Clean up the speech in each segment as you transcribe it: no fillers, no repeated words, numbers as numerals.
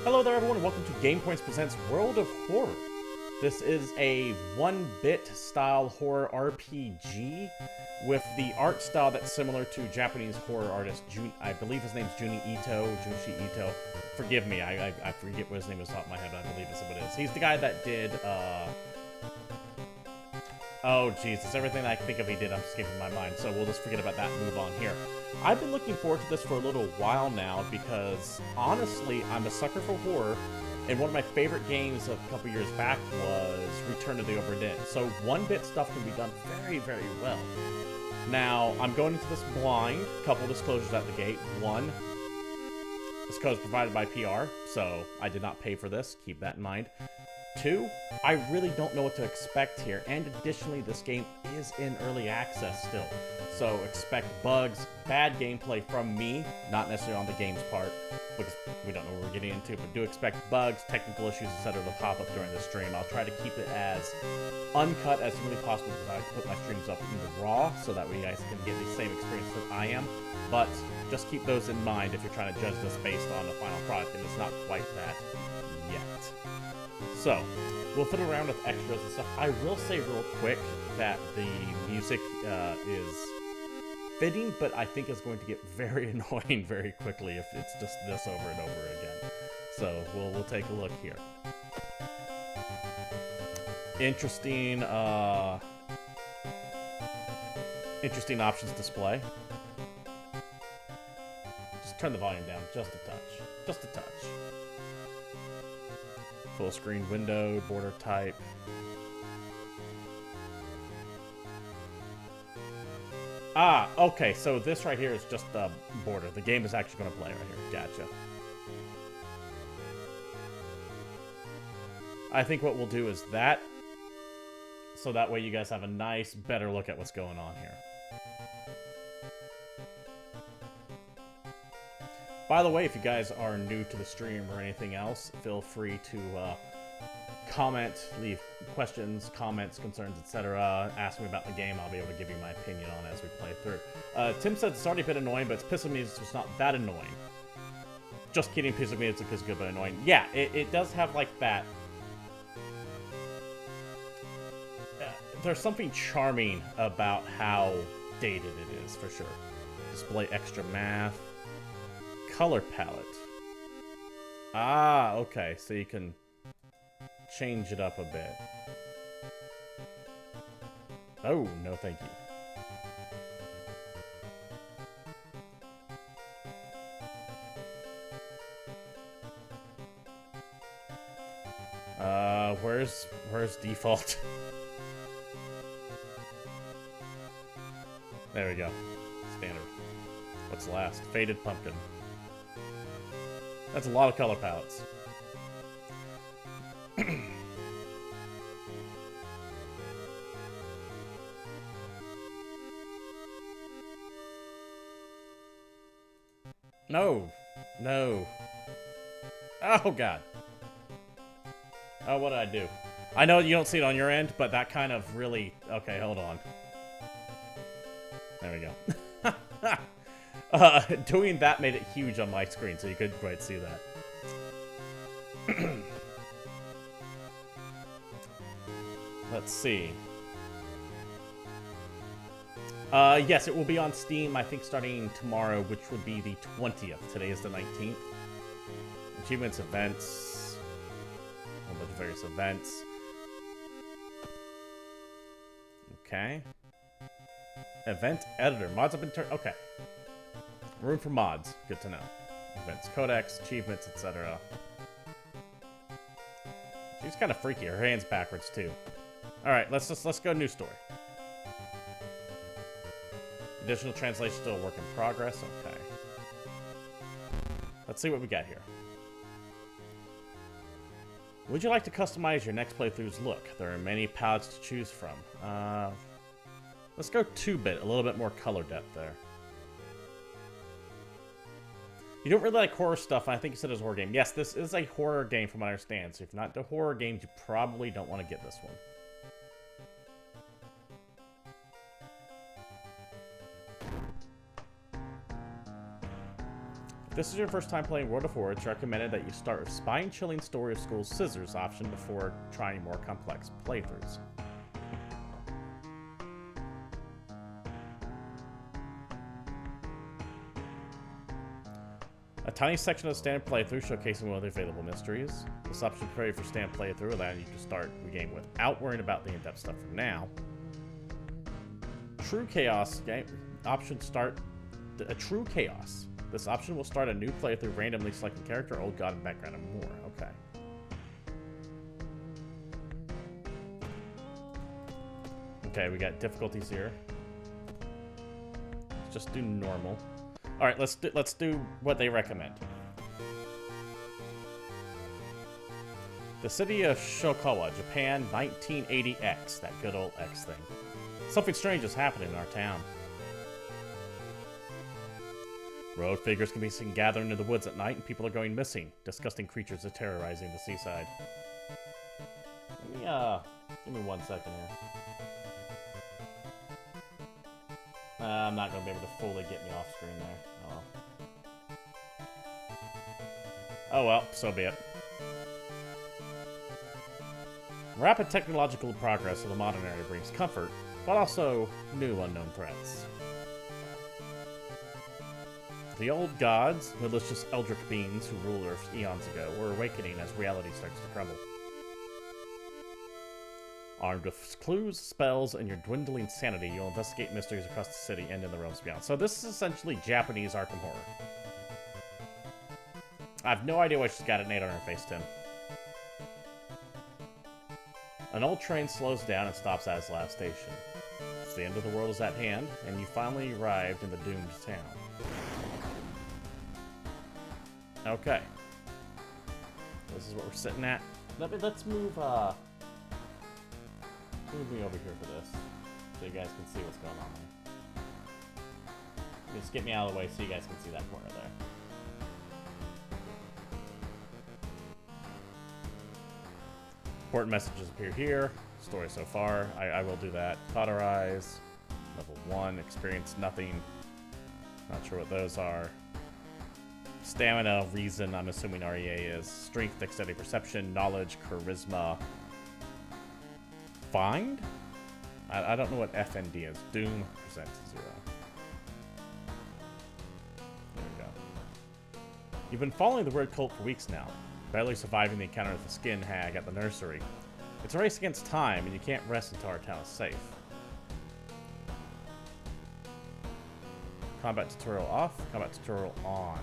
Hello there everyone, and welcome to GamePoints Presents World of Horror. This is a 1-bit style horror RPG with the art style that's similar to Japanese horror artist I believe his name's Junichi Ito. Forgive me, I forget what his name is off my head, but I believe this is what it is. He's the guy that did, oh Jesus, everything I think of he did, I'm escaping my mind, so we'll just forget about that and move on here. I've been looking forward to this for a little while now because, honestly, I'm a sucker for horror, and one of my favorite games a couple years back was Return to the Obra Dinn. So 1-bit stuff can be done very, very well. Now, I'm going into this blind. Couple disclosures at the gate. One, this code is provided by PR, so I did not pay for this. Keep that in mind. Two, I really don't know what to expect here, and additionally, this game is in early access still. So expect bugs, bad gameplay from me, not necessarily on the game's part, because we don't know what we're getting into, but do expect bugs, technical issues, etc. to pop up during the stream. I'll try to keep it as uncut as humanly possible because I like to put my streams up in the raw, so that way you guys can get the same experience that I am. But just keep those in mind if you're trying to judge this based on the final product, and it's not quite that yet. So, we'll fiddle around with extras and stuff. I will say real quick that the music is fitting, but I think it's going to get very annoying very quickly if it's just this over and over again. So, we'll take a look here. Interesting, interesting options display. Just turn the volume down just a touch. Just a touch. Full screen window, border type. Ah, okay, so this right here is just a border. The game is actually going to play right here. Gotcha. I think what we'll do is that, so that way you guys have a nice, better look at what's going on here. By the way, if you guys are new to the stream or anything else, feel free to comment, leave questions, comments, concerns, etc. Ask me about the game. I'll be able to give you my opinion on it as we play through. Tim said it's already a bit annoying, but it's pissing me it's just not that annoying. Just kidding, pissing me it's good but annoying. Yeah, it does have like that. There's something charming about how dated it is, for sure. Display extra math. Color palette. Ah, okay, so you can change it up a bit. Oh, no thank you. Where's default? There we go. Standard. What's last? Faded pumpkin. That's a lot of color palettes. No. No. Oh, God. Oh, what did I do? I know you don't see it on your end, but that kind of really... Okay, hold on. There we go. Doing that made it huge on my screen, so you couldn't quite see that. Let's see. Yes, it will be on Steam, I think, starting tomorrow, which would be the 20th. Today is the 19th. Achievements, events, a whole bunch of various events. Okay. Event editor. Mods have been turned... Okay. Room for mods. Good to know. Events, codex, achievements, etc. She's kind of freaky. Her hand's backwards too. All right, let's go new story. Additional translation still a work in progress. Okay. Let's see what we got here. Would you like to customize your next playthrough's look? There are many palettes to choose from. Let's go 2-bit, a little bit more color depth there. You don't really like horror stuff, I think you said it was a horror game. Yes, this is a horror game from what I understand, so if you're not into horror games, you probably don't want to get this one. this is your first time playing World of War, it's recommended that you start with spine-chilling Story of School Scissors option before trying more complex playthroughs. A tiny section of standard playthrough showcasing one of the available mysteries. This option prepared for standard playthrough, allowing you to start the game without worrying about the in-depth stuff for now. True Chaos game option start a True Chaos. This option will start a new playthrough, randomly selecting character, old god, and background, and more. Okay. Okay, we got difficulties here. Let's just do normal. All right, let's do what they recommend. The city of Shokawa, Japan, 1980X. That good old X thing. Something strange is happening in our town. Road figures can be seen gathering in the woods at night, and people are going missing. Disgusting creatures are terrorizing the seaside. Give me 1 second here. I'm not going to be able to fully get me off screen there. Oh well, so be it. Rapid technological progress of the modern era brings comfort, but also new unknown threats. The old gods, malicious eldritch beings who ruled Earth eons ago, were awakening as reality starts to crumble. Armed with clues, spells, and your dwindling sanity, you'll investigate mysteries across the city and in the realms beyond. So this is essentially Japanese Arkham Horror. I have no idea why she's got an 8 on her face, Tim. An old train slows down and stops at its last station. The end of the world is at hand, and you finally arrived in the doomed town. Okay. This is what we're sitting at. Let's move, move me over here for this, so you guys can see what's going on there. Just get me out of the way so you guys can see that corner there. Important messages appear here. Story so far. I will do that. Cauterize. Level 1. Experience nothing. Not sure what those are. Stamina, reason, I'm assuming REA is. Strength, dexterity, perception, knowledge, charisma. Find? I don't know what FND is. Doom, percent 0. There we go. You've been following the word cult for weeks now. Barely surviving the encounter with the skin hag at the nursery. It's a race against time, and you can't rest until our town is safe. Combat tutorial off, combat tutorial on.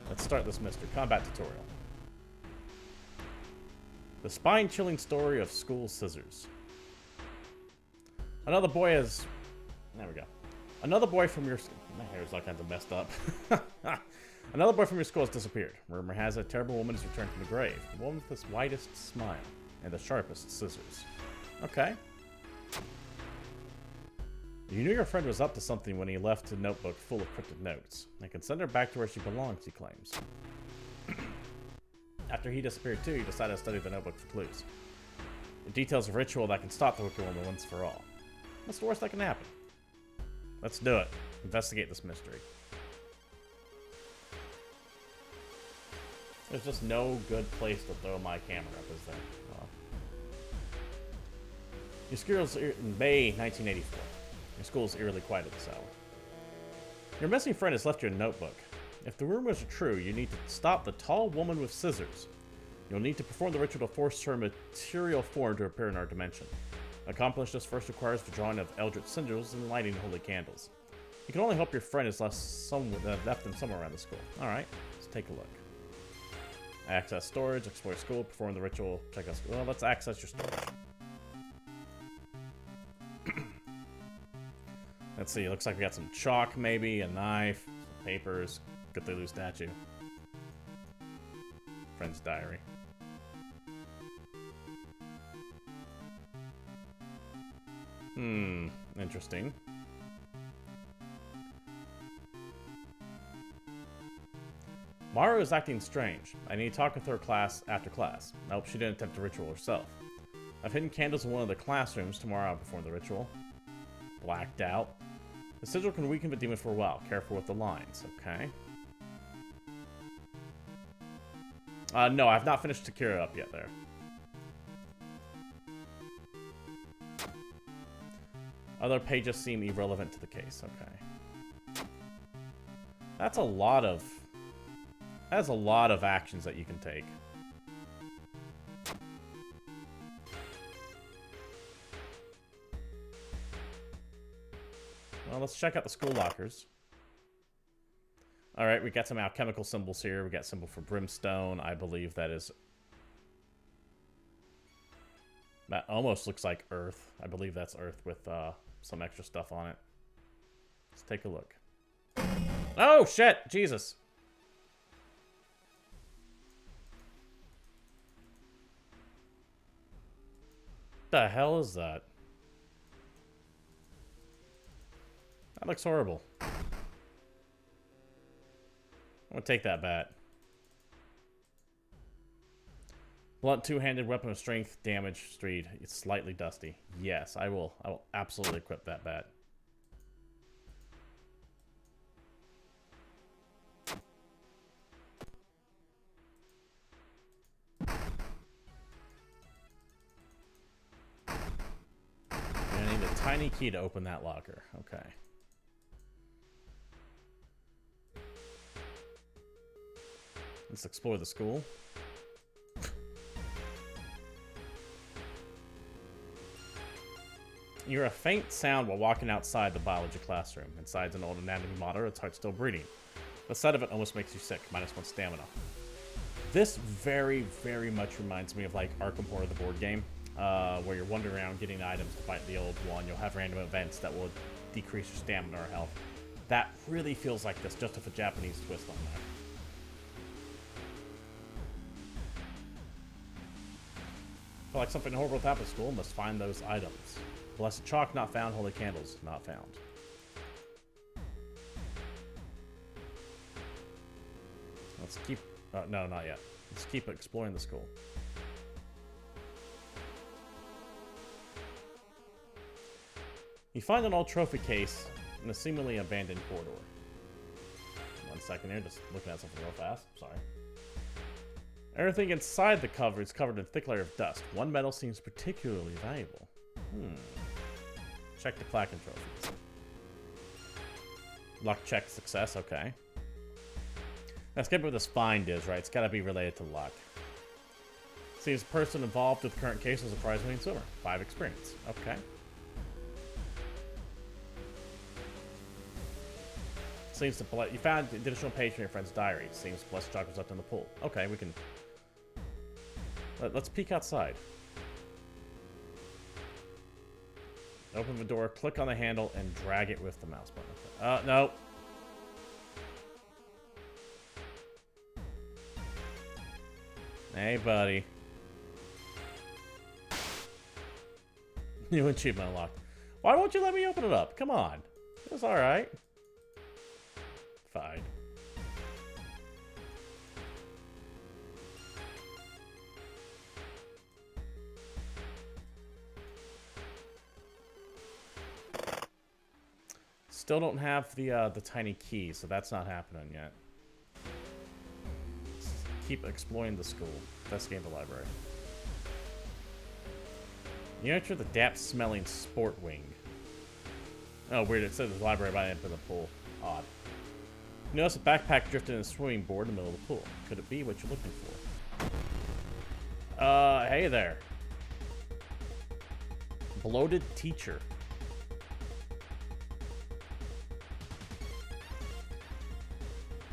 Let's start this mystery. Combat tutorial. The spine-chilling story of school scissors. Another boy has... There we go. Another boy from your... My hair is all kinds of messed up. Another boy from your school has disappeared. Rumor has it a terrible woman has returned from the grave. A woman with the widest smile and the sharpest scissors. Okay. You knew your friend was up to something when he left a notebook full of cryptic notes. I can send her back to where she belongs, he claims. After he disappeared too, you decided to study the notebook for clues. It details a ritual that can stop the wicked woman once for all. What's the worst that can happen? Let's do it. Investigate this mystery. There's just no good place to throw my camera up, is there? Oh. Your school's in May 1984. Your school is eerily quiet at this hour. Your missing friend has left you a notebook. If the rumors are true, you need to stop the tall woman with scissors. You'll need to perform the ritual to force her material form to appear in our dimension. Accomplish this first requires the drawing of eldritch sigils and lighting holy candles. You can only hope your friend has left them somewhere around the school. Alright, let's take a look. Access storage, explore school, perform the ritual, check out school. Well, let's access your storage. Let's see, it looks like we got some chalk maybe, a knife, some papers, Cthulhu statue. Friend's diary. Interesting. Maru is acting strange. I need to talk with her after class. Nope, she didn't attempt the ritual herself. I've hidden candles in one of the classrooms. Tomorrow I'll perform the ritual. Blacked out. The sigil can weaken the demon for a while. Careful with the lines. Okay. No, I've not finished Takira up yet there. Other pages seem irrelevant to the case. Okay. That's a lot of actions that you can take. Well, let's check out the school lockers. Alright, we got some alchemical symbols here. We got symbol for brimstone. I believe that is... That almost looks like earth. I believe that's earth with some extra stuff on it. Let's take a look. Oh, shit! Jesus! The hell is that? That looks horrible. I'm gonna take that bat. Blunt two-handed weapon of strength, damage, speed. It's slightly dusty. Yes, I will absolutely equip that bat. I need a tiny key to open that locker. Okay. Let's explore the school. You hear a faint sound while walking outside the biology classroom. Inside's an old anatomy monitor, its heart still beating. The sight of it almost makes you sick. -1 stamina. This very, very much reminds me of like Arkham Horror, the board game, where you're wandering around getting items to fight the old one. You'll have random events that will decrease your stamina or health. That really feels like this, just with a Japanese twist on that. Feel like something horrible happened at school, must find those items. Blessed chalk not found, holy candles not found. Let's keep... no, not yet. Let's keep exploring the school. You find an old trophy case in a seemingly abandoned corridor. 1 second here, just looking at something real fast. Sorry. Everything inside the cover is covered in a thick layer of dust. One metal seems particularly valuable. Check the Klacken trophies. Luck check success, okay. Let's get what this find is, right? It's gotta be related to luck. Seems the person involved with the current case was a prize-winning swimmer. 5 experience. Okay. Seems to you found the additional page from your friend's diary. Seems Blessed Chalk was left in the pool. Okay, we can... Let's peek outside. Open the door, click on the handle, and drag it with the mouse button. No. Hey, buddy. New achievement unlocked. Why won't you let me open it up? Come on. It's alright. Fine. Still don't have the tiny key, so that's not happening yet. Let's keep exploring the school. Investigate the library. You enter the damp-smelling sport wing. Oh, weird. It says the library by the end of the pool. Odd. You notice a backpack drifted in a swimming board in the middle of the pool. Could it be what you're looking for? Hey there. Bloated teacher.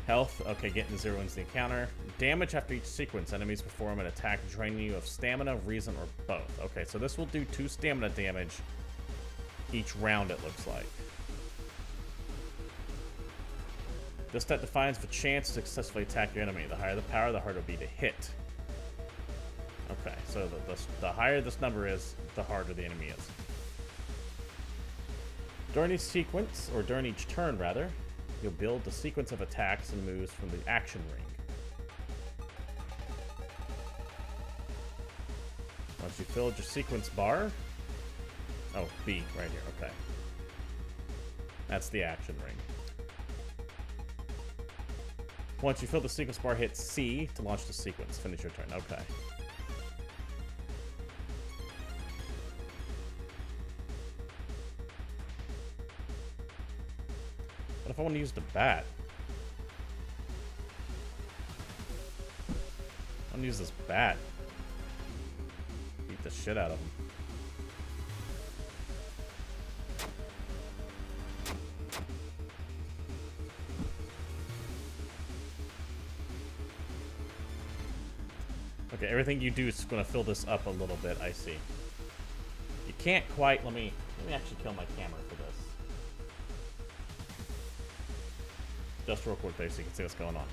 Health, okay, getting 0 wins the encounter. Damage after each sequence. Enemies perform an attack draining you of stamina, reason, or both. Okay, so this will do 2 stamina damage each round, it looks like. This stat defines the chance to successfully attack your enemy. The higher the power, the harder it will be to hit. Okay, so the higher this number is, the harder the enemy is. During each sequence, or during each turn rather, you'll build the sequence of attacks and moves from the action ring. Once you filled your sequence bar... Oh, B, right here, okay. That's the action ring. Once you fill the sequence bar, hit C to launch the sequence. Finish your turn, okay. What if I want to use the bat? I'm gonna use this bat. Beat the shit out of him. Okay, everything you do is gonna fill this up a little bit, I see. You can't quite, let me actually kill my camera for this. Just real quick there so you can see what's going on.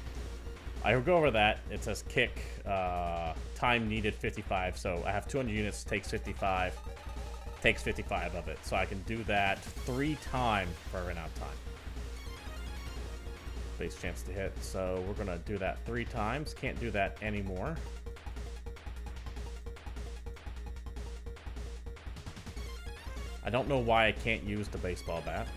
I will go over that. It says kick, time needed 55, so I have 200 units, takes 55 of it. So I can do that 3 times before I run out of time. Base chance to hit, so we're gonna do that 3 times. Can't do that anymore. I don't know why I can't use the baseball bat.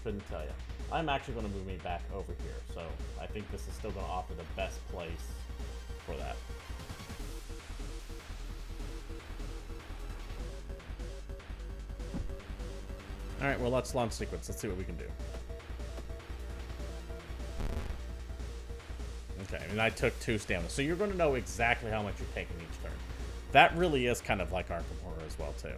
Couldn't tell you. I'm actually going to move me back over here, so I think this is still going to offer the best place for that. Alright, well, let's launch sequence. Let's see what we can do. Okay, and I took 2 stamina, so you're going to know exactly how much you're taking each turn. That really is kind of like Arkham Horror as well, too.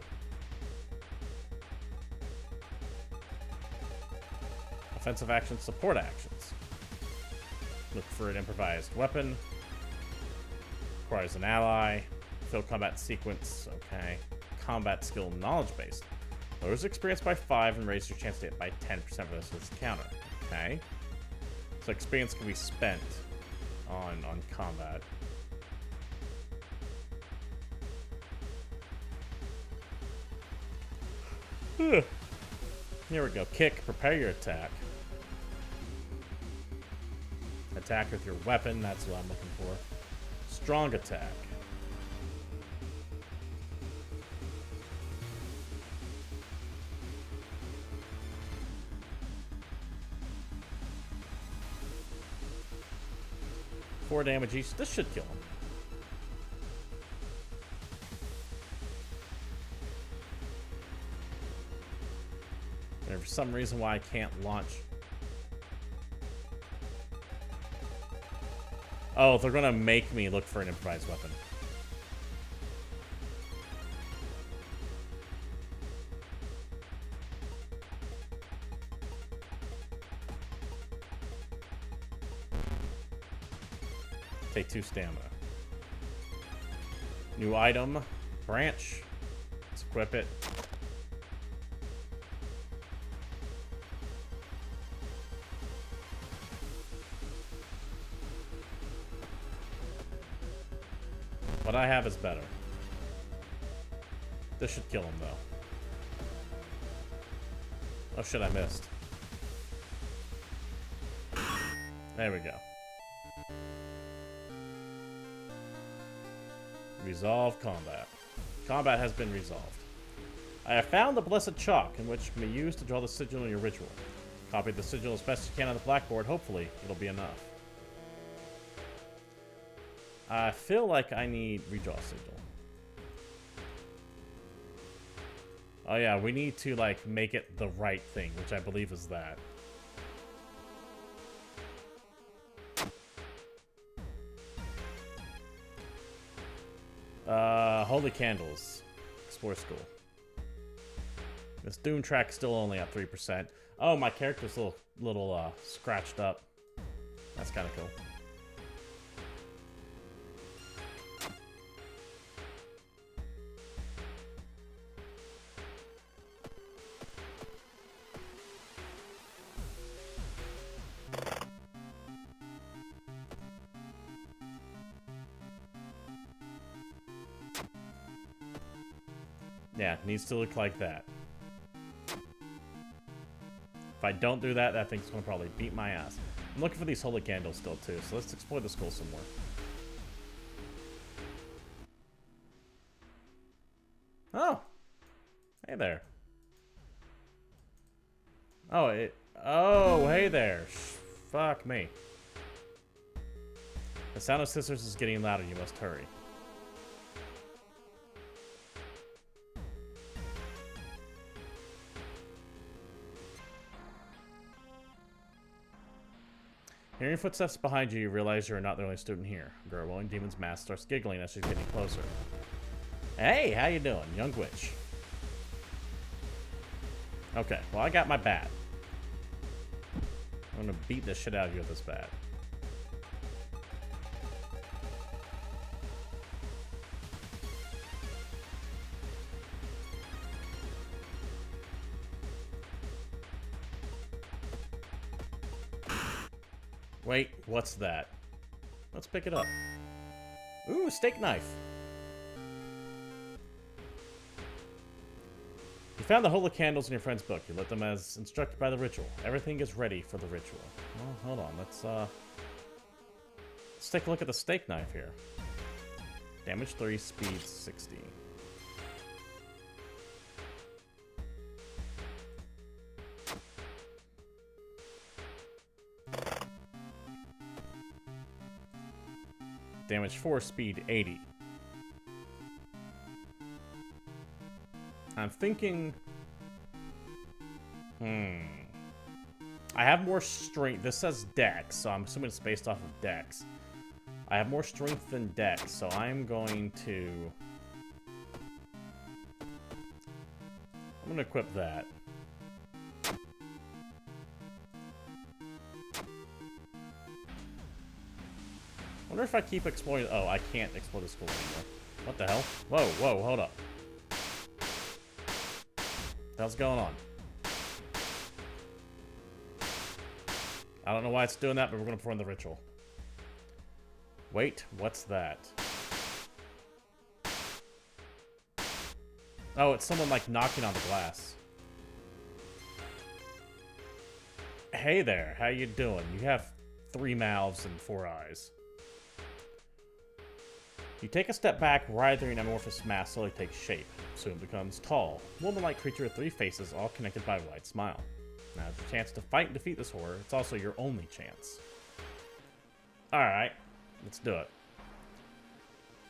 Offensive actions, support actions. Look for an improvised weapon. Requires an ally. Fill combat sequence. Okay. Combat skill knowledge base. Lowers experience by 5 and raises your chance to hit by 10% for this counter. Okay. So experience can be spent on combat. Here we go. Kick. Prepare your attack. Attack with your weapon. That's what I'm looking for. Strong attack. Four damage each. This should kill him. And for some reason why I can't launch. Oh, they're gonna make me look for an improvised weapon. Take 2 stamina. New item. Branch. Let's equip it. What I have is better. This should kill him, though. Oh shit, I missed. There we go. Resolve combat. Combat has been resolved. I have found the blessed chalk, in which can be used to draw the sigil in your ritual. Copy the sigil as best you can on the blackboard. Hopefully, it'll be enough. I feel like I need redraw sigil. Oh yeah, we need to like make it the right thing, which I believe is that. Holy candles. Explore school. This Doom track's still only at 3%. Oh, my character's a little scratched up. That's kind of cool. Yeah, needs to look like that. If I don't do that, that thing's gonna probably beat my ass. I'm looking for these holy candles still too, so let's explore the school some more. Hey there. Oh, hey there. Fuck me. The sound of scissors is getting louder. You must hurry. Hearing footsteps behind you, you realize you are not the only student here. A girl wearing demon's mask starts giggling as she's getting closer. Hey, how you doing, young witch? Okay, well, I got my bat. I'm gonna beat the shit out of you with this bat. Wait, what's that? Let's pick it up. Ooh, steak knife. You found the holy candles in your friend's book. You lit them as instructed by the ritual. Everything is ready for the ritual. Well, hold on. Let's take a look at the steak knife here. Damage 3, speed 60. Damage 4, speed 80. I'm thinking... I have more strength. This says Dex, so I'm assuming it's based off of Dex. I have more strength than Dex, so I'm going to... I'm going to equip that. I wonder if I keep exploring... Oh, I can't explore the school anymore. What the hell? Whoa, whoa, hold up. What the hell's going on? I don't know why it's doing that, but we're going to perform the ritual. Wait, what's that? Oh, it's someone, like, knocking on the glass. Hey there, how you doing? You have 3 mouths and 4 eyes. You take a step back, writhing amorphous mass slowly takes shape. Soon becomes tall, woman-like creature with 3 faces, all connected by a wide smile. Now, it's your chance to fight and defeat this horror. It's also your only chance. Alright, let's do it.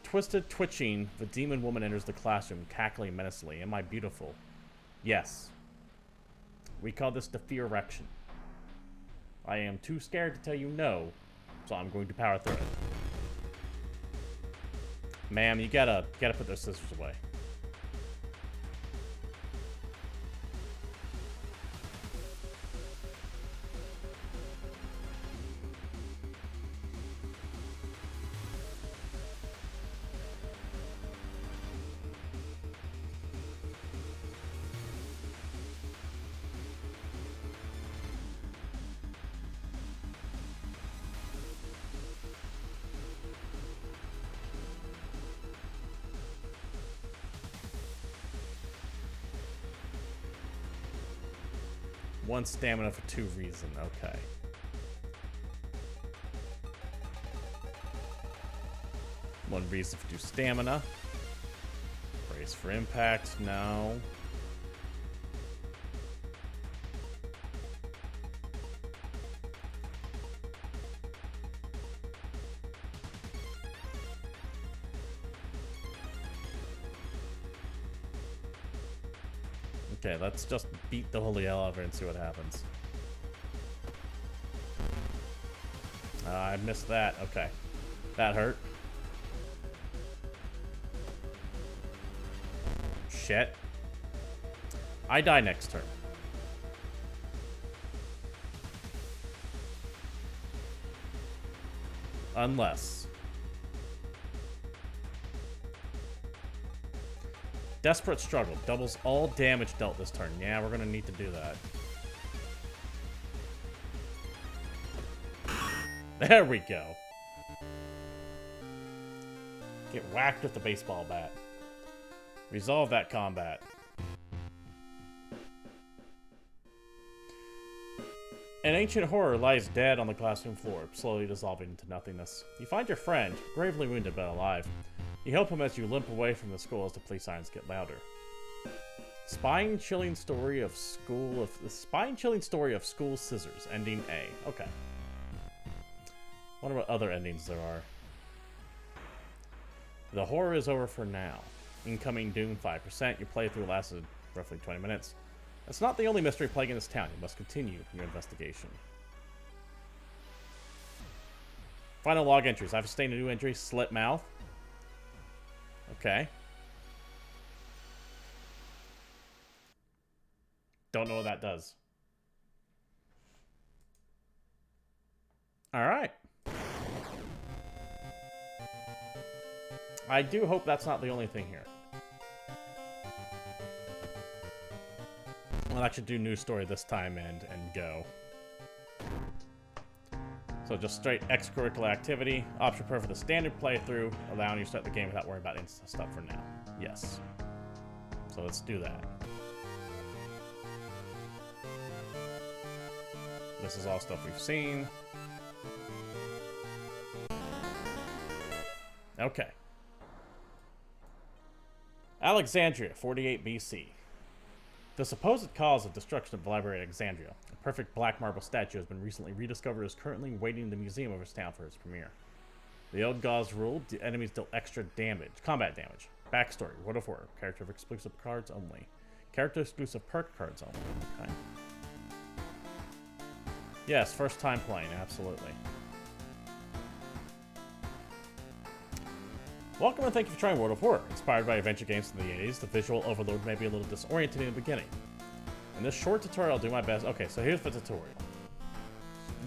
Twisted, twitching, the demon woman enters the classroom, cackling menacingly. Am I beautiful? Yes. We call this the fear erection. I am too scared to tell you no, so I'm going to power through it. Ma'am, you gotta put those scissors away. One stamina for 2 reason, okay. One reason for 2 stamina. Brace for impact, no. Okay, let's just beat the holy hell out of her and see what happens. I missed that. Okay. That hurt. Shit. I die next turn. Unless... Desperate struggle. Doubles all damage dealt this turn. Yeah, we're gonna need to do that. There we go. Get whacked with the baseball bat. Resolve that combat. An ancient horror lies dead on the classroom floor, slowly dissolving into nothingness. You find your friend, gravely wounded but alive. You help him as you limp away from the school as the police sirens get louder. Spine-chilling story of school scissors, ending A. Okay. Wonder what other endings there are. The horror is over for now. Incoming Doom 5%. Your playthrough lasted roughly 20 minutes. That's not the only mystery plaguing this town. You must continue your investigation. Final log entries. I've sustained a new injury. Slit mouth. Okay. Don't know what that does. Alright. I do hope that's not the only thing here. I'll actually do news story this time and go. So just straight extracurricular activity. Option per for the standard playthrough, allowing you to start the game without worrying about instant stuff for now. Yes. So let's do that. This is all stuff we've seen. Okay. Alexandria, 48 BC. The supposed cause of destruction of the library at Alexandria, a perfect black marble statue, has been recently rediscovered and is currently waiting in the museum of his town for its premiere. The old gods ruled, the enemies dealt extra damage, combat damage. Backstory, World of War, character exclusive cards only. Character exclusive perk cards only. Okay. Yes, first time playing, absolutely. Welcome and thank you for trying World of War. Inspired by adventure games in the 80s, the visual overload may be a little disorienting in the beginning. In this short tutorial, I'll do my best. Okay, so here's the tutorial.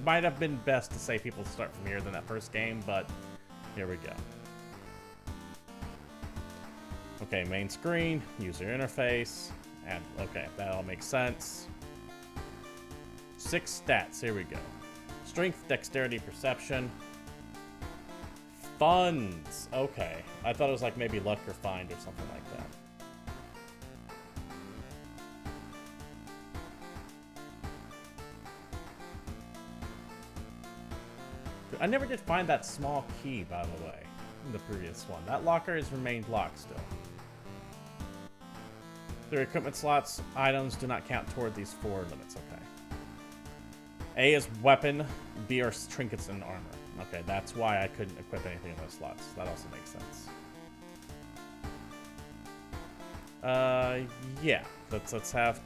Might have been best to say people start from here than that first game, but here we go. Okay, main screen, user interface, and okay, that all makes sense. 6 stats, here we go. Strength, dexterity, perception. Funds. Okay. I thought it was like maybe luck or find or something like that. I never did find that small key, by the way, in the previous one. That locker has remained locked still. Their equipment slots, items do not count toward these 4 limits, okay. A is weapon, B are trinkets and armor. Okay, that's why I couldn't equip anything in those slots. That also makes sense. Yeah. Let's have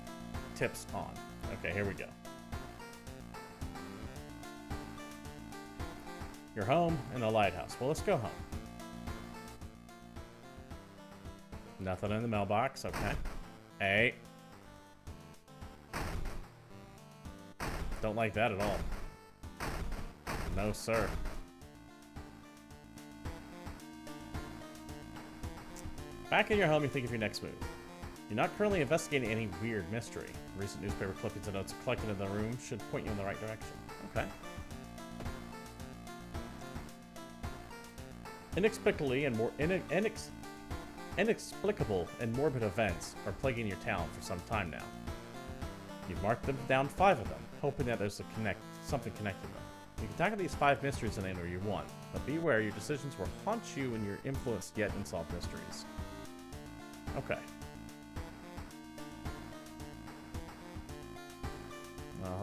tips on. Okay, here we go. You're home in a lighthouse. Well, let's go home. Nothing in the mailbox. Okay. A. Don't like that at all. No, sir. Back in your home, you think of your next move. You're not currently investigating any weird mystery. Recent newspaper clippings and notes collected in the room should point you in the right direction. Okay. Inexplicable and morbid events are plaguing your town for some time now. You've marked them down 5 of them, hoping that there's something connecting them. You can tackle these 5 mysteries in any order you want, but beware your decisions will haunt you in your influenced yet unsolved mysteries. Okay.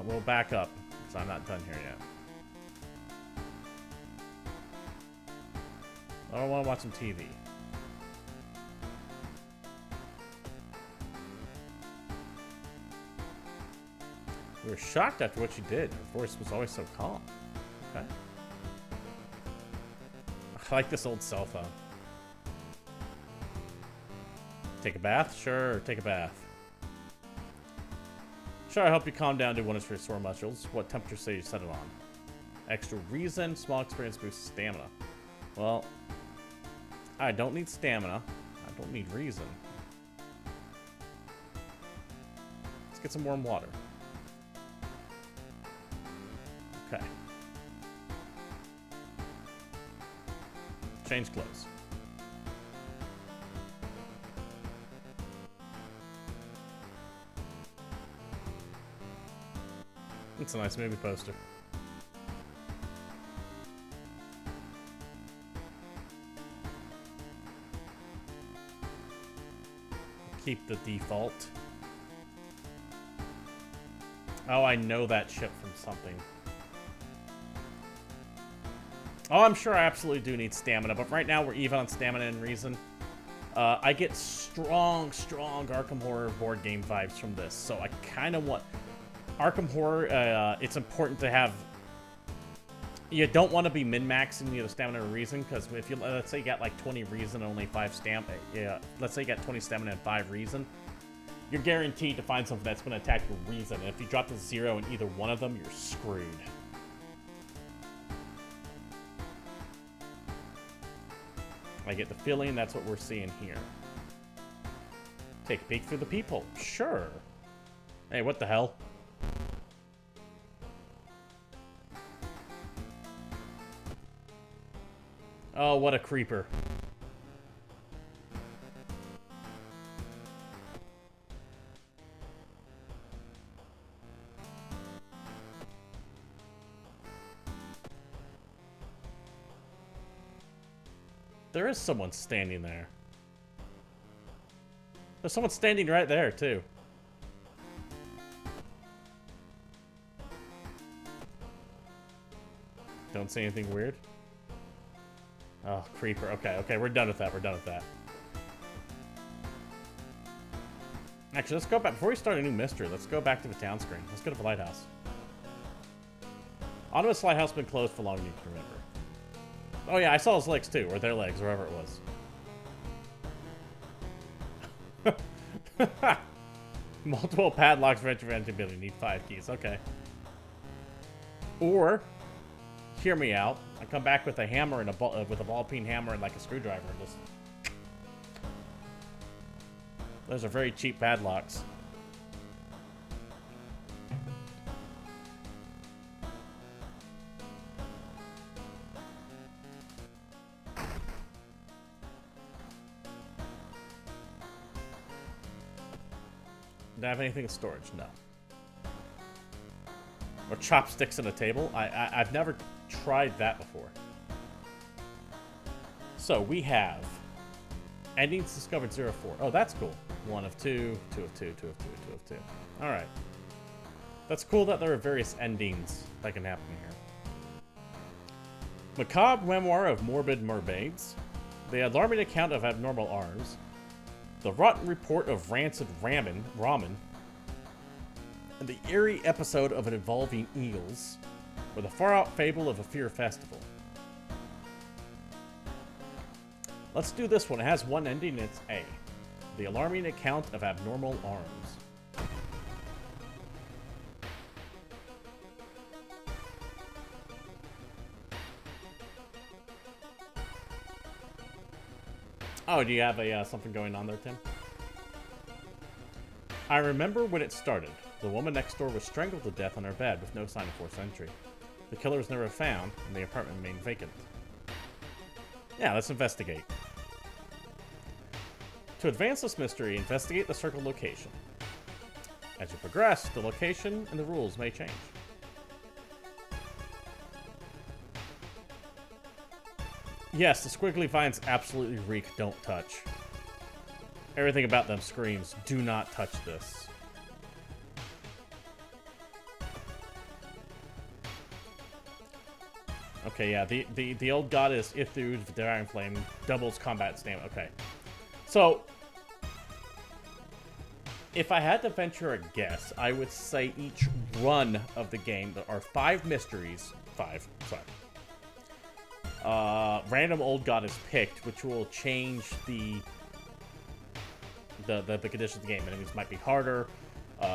We'll back up, because I'm not done here yet. I don't want to watch some TV. We were shocked after what she did. Her voice was always so calm. Okay. I like this old cell phone. Take a bath? Sure, take a bath. Sure, I help you calm down. Do wonders for your sore muscles. What temperature say you set it on? Extra reason, small experience boosts stamina. Well, I don't need stamina. I don't need reason. Let's get some warm water. Okay. Change clothes. It's a nice movie poster. keep the default. Oh, I know that ship from something. Oh, I'm sure I absolutely do need stamina, but right now we're even on stamina and reason. I get strong Arkham Horror board game vibes from this, so I kind of want... Arkham Horror, it's important to have... You don't want to be min-maxing the stamina and reason, because if you, let's say you got like 20 reason and only 5 stamina, let's say you got 20 stamina and 5 reason, you're guaranteed to find something that's going to attack your reason, and if you drop to 0 in either one of them, you're screwed. I get the feeling that's what we're seeing here. Take a peek through the peephole. Sure. Hey, what the hell? Oh, what a creeper. There is someone standing there. There's someone standing right there, too. Don't see anything weird? Oh, creeper. Okay, we're done with that. We're done with that. Actually, let's go back. Before we start a new mystery, let's go back to the town screen. Let's go to the lighthouse. Autonomous lighthouse has been closed for longer than you can remember. Oh yeah, I saw his legs too, or their legs, wherever it was. Multiple padlocks for entry ability. Need 5 keys. Okay. Or, hear me out. I come back with a hammer and with a ball-peen hammer and like a screwdriver and just. Those are very cheap padlocks. Do I have anything in storage? No. Or chopsticks on a table? I've never tried that before. So we have endings discovered 0 of 4. Oh, that's cool. 1 of 2, 2 of 2, 2 of 2, 2 of 2. Alright. That's cool that there are various endings that can happen here. Macabre memoir of morbid mermaids. The alarming account of abnormal arms. The rotten report of rancid ramen, and the eerie episode of an evolving eels, or the far-out fable of a fear festival. Let's do this one. It has one ending, and it's A. The alarming account of abnormal arms. Oh, do you have a something going on there, Tim? I remember when it started. The woman next door was strangled to death on her bed with no sign of forced entry. The killer was never found, and the apartment remained vacant. Yeah, let's investigate. To advance this mystery, investigate the circled location. As you progress, the location and the rules may change. Yes, the squiggly vines absolutely reek. Don't touch. Everything about them screams, do not touch this. Okay, yeah, the old goddess Ithud, the Divine Flame, doubles combat stamina. Okay. So, if I had to venture a guess, I would say each run of the game, there are 5 mysteries. 5, sorry. Random old god is picked, which will change the conditions of the game. Enemies might be harder,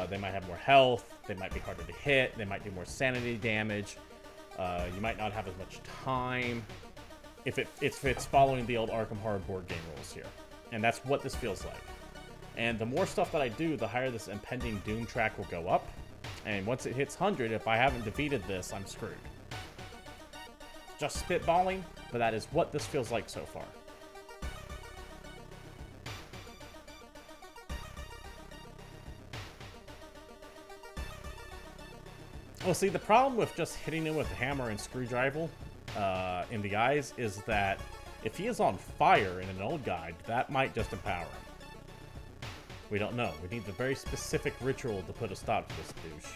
they might have more health, they might be harder to hit, they might do more sanity damage, you might not have as much time, if it's following the old Arkham Horror board game rules here. And that's what this feels like. And the more stuff that I do, the higher this impending doom track will go up, and once it hits 100, if I haven't defeated this, I'm screwed. Just spitballing, but that is what this feels like so far. Well, see, the problem with just hitting him with a hammer and screwdriver in the eyes is that if he is on fire in an old guide, that might just empower him. We don't know. We need a very specific ritual to put a stop to this douche.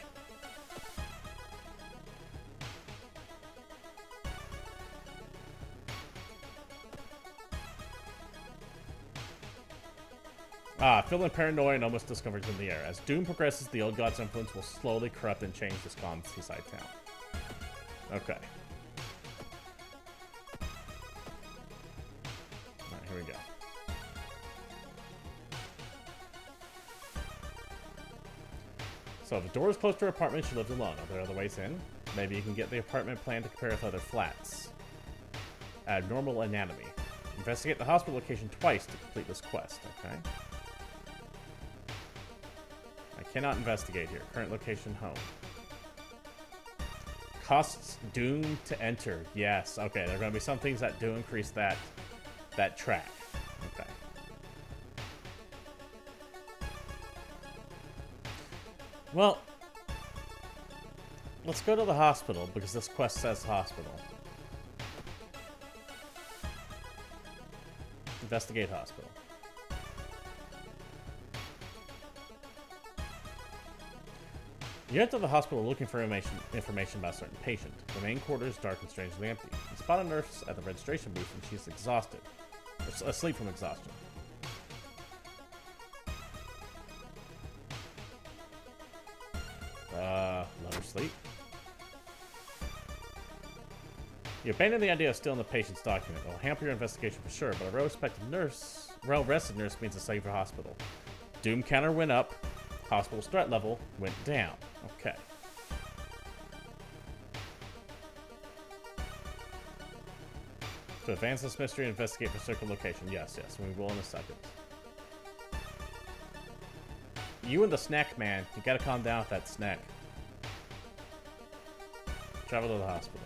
Feeling paranoia and almost discomfort in the air. As Doom progresses, the old god's influence will slowly corrupt and change this calm seaside town. Okay. Alright, here we go. So, if the door is closed to her apartment, she lives alone. Are there other ways in? Maybe you can get the apartment plan to compare with other flats. Abnormal anatomy. Investigate the hospital location twice to complete this quest, okay? I cannot investigate here. Current location, home. Costs Doom to enter. Yes, okay. There are going to be some things that do increase that track. Okay. Well, let's go to the hospital because this quest says hospital. Investigate hospital. You enter the hospital looking for information about a certain patient. The main quarters is dark and strangely empty. You spot a nurse at the registration booth and she's exhausted. Asleep from exhaustion. Let her sleep. You abandon the idea of stealing the patient's document. It will hamper your investigation for sure, but a well-rested nurse means a safer hospital. Doom counter went up. Hospital's threat level went down. Okay. To advance this mystery, investigate for circle location. Yes, we will in a second. You and the snack man, you gotta calm down with that snack. Travel to the hospital.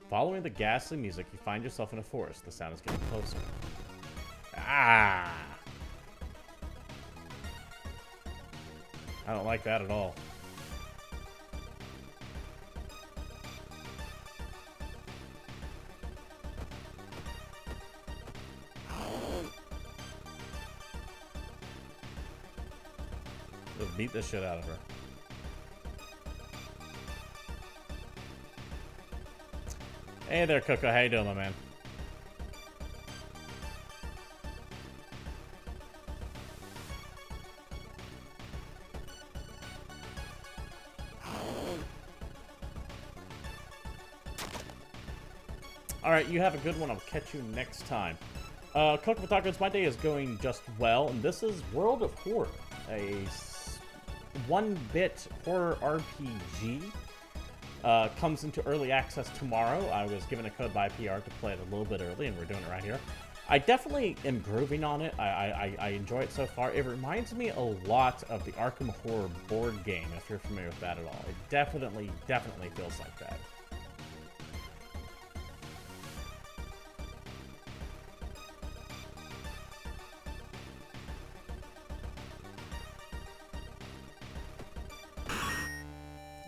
Following the ghastly music, you find yourself in a forest. The sound is getting closer. Ah! I don't like that at all. Just beat the shit out of her. Hey there, Coco. How you doing, my man? Alright, you have a good one. I'll catch you next time. Coco Tacos, my day is going just well, and this is World of Horror, a 1-bit horror RPG. Comes into early access tomorrow. I was given a code by PR to play it a little bit early, and we're doing it right here. I definitely am grooving on it. I enjoy it so far. It reminds me a lot of the Arkham Horror board game, if you're familiar with that at all. It definitely feels like that.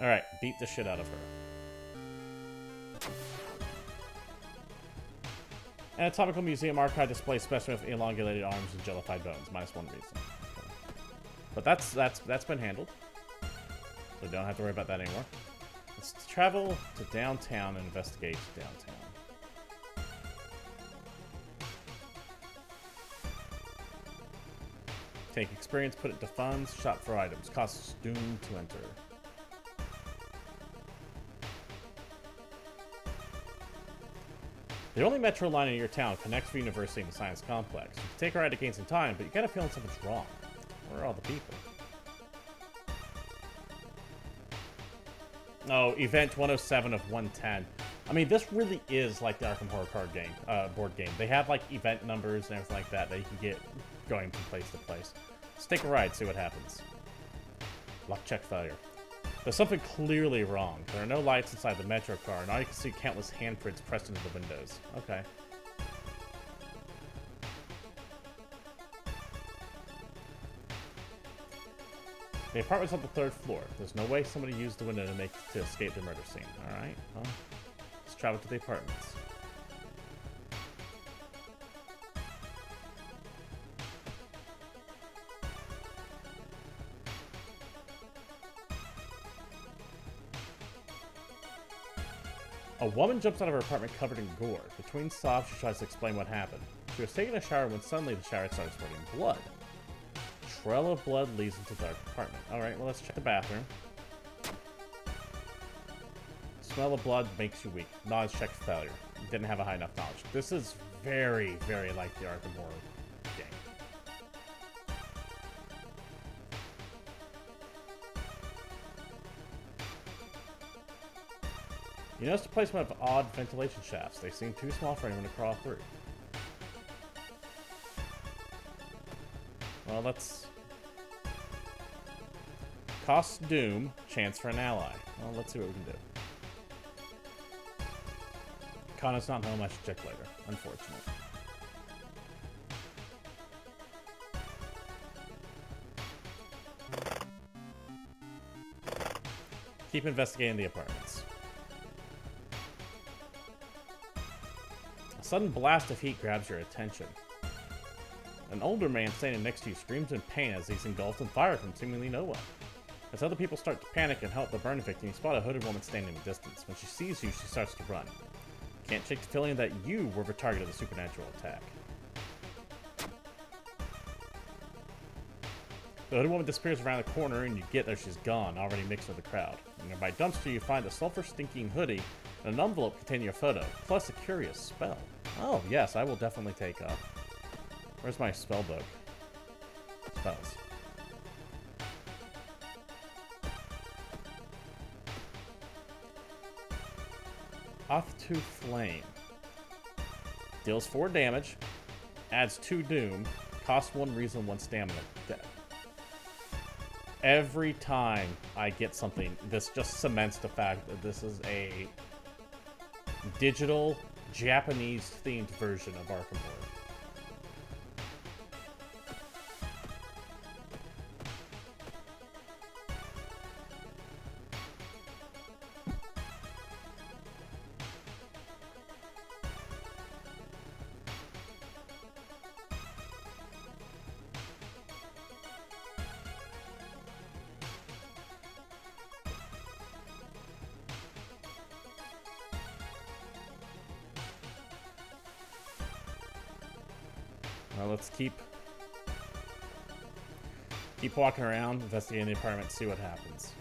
Alright, beat the shit out of her. Anatomical Museum Archive displays specimen with elongated arms and jellified bones. -1 reason. Okay. But that's been handled. So don't have to worry about that anymore. Let's travel to downtown and investigate downtown. Take experience, put it to funds, shop for items. Costs Doom to enter. The only metro line in your town connects the university and the science complex. You can take a ride to gain some time, but you got a feeling something's wrong. Where are all the people? Oh, event 107 of 110. I mean, this really is like the Arkham Horror card game, board game. They have like event numbers and everything like that that you can get going from place to place. Let's take a ride, see what happens. Lock check failure. There's something clearly wrong. There are no lights inside the metro car, and all you can see countless handprints pressed into the windows. Okay. The apartment's on the 3rd floor. There's no way somebody used the window to escape the murder scene. Alright, well, let's travel to the apartments. A woman jumps out of her apartment covered in gore. Between sobs, she tries to explain what happened. She was taking a shower when suddenly the shower started spurting blood. Trail of blood leads into the dark apartment. Alright, well, let's check the bathroom. Smell of blood makes you weak. Knowledge check failure. Didn't have a high enough knowledge. This is very, very like the Arkham Horror game. You notice the placement of odd ventilation shafts. They seem too small for anyone to crawl through. Well, let's... Cost Doom, chance for an ally. Well, let's see what we can do. Connor's not home, I should check later. Unfortunate. Keep investigating the apartments. A sudden blast of heat grabs your attention. An older man standing next to you screams in pain as he's engulfed in fire from seemingly nowhere. As other people start to panic and help the burn victim, you spot a hooded woman standing in the distance. When she sees you, she starts to run. Can't shake the feeling that you were the target of the supernatural attack. The hooded woman disappears around the corner, and you get there she's gone, already mixed with the crowd. In a nearby dumpster, you find a sulfur-stinking hoodie and an envelope containing your photo, plus a curious spell. Oh, yes, I will definitely take where's my spell book? Spells. Off to Flame. Deals 4 damage, adds 2 doom, costs 1 reason, 1 stamina. Dead. Every time I get something, this just cements the fact that this is a digital, Japanese-themed version of Arkham Horror. Well, let's keep walking around, investigating the apartment, see what happens.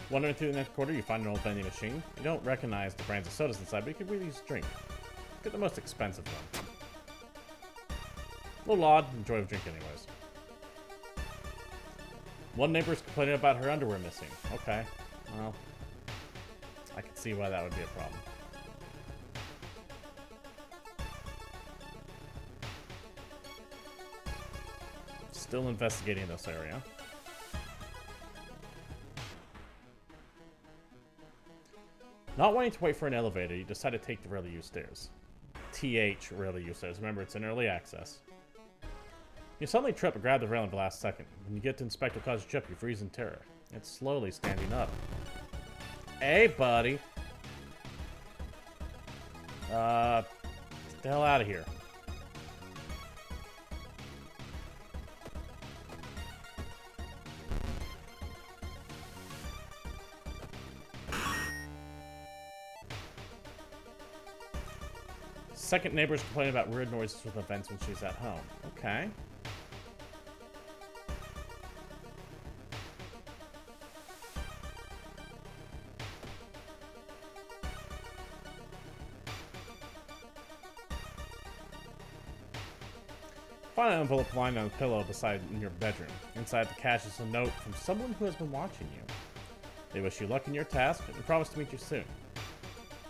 Wandering through the next quarter, you find an old vending machine. You don't recognize the brands of sodas inside, but you could really use a drink. Get the most expensive one. A little odd, enjoy the drink anyways. One neighbor's complaining about her underwear missing. Okay, well, I can see why that would be a problem. Still investigating this area. Not wanting to wait for an elevator, you decide to take the rarely used stairs. TH rarely used stairs. Remember, it's in early access. You suddenly trip and grab the railing at the last second. When you get to inspect what caused you trip, you freeze in terror. It's slowly standing up. Hey, buddy. Get the hell out of here. Second neighbor's complaining about weird noises with events when she's at home. Okay. Find an envelope lying on a pillow beside in your bedroom. Inside the cache is a note from someone who has been watching you. They wish you luck in your task and promise to meet you soon.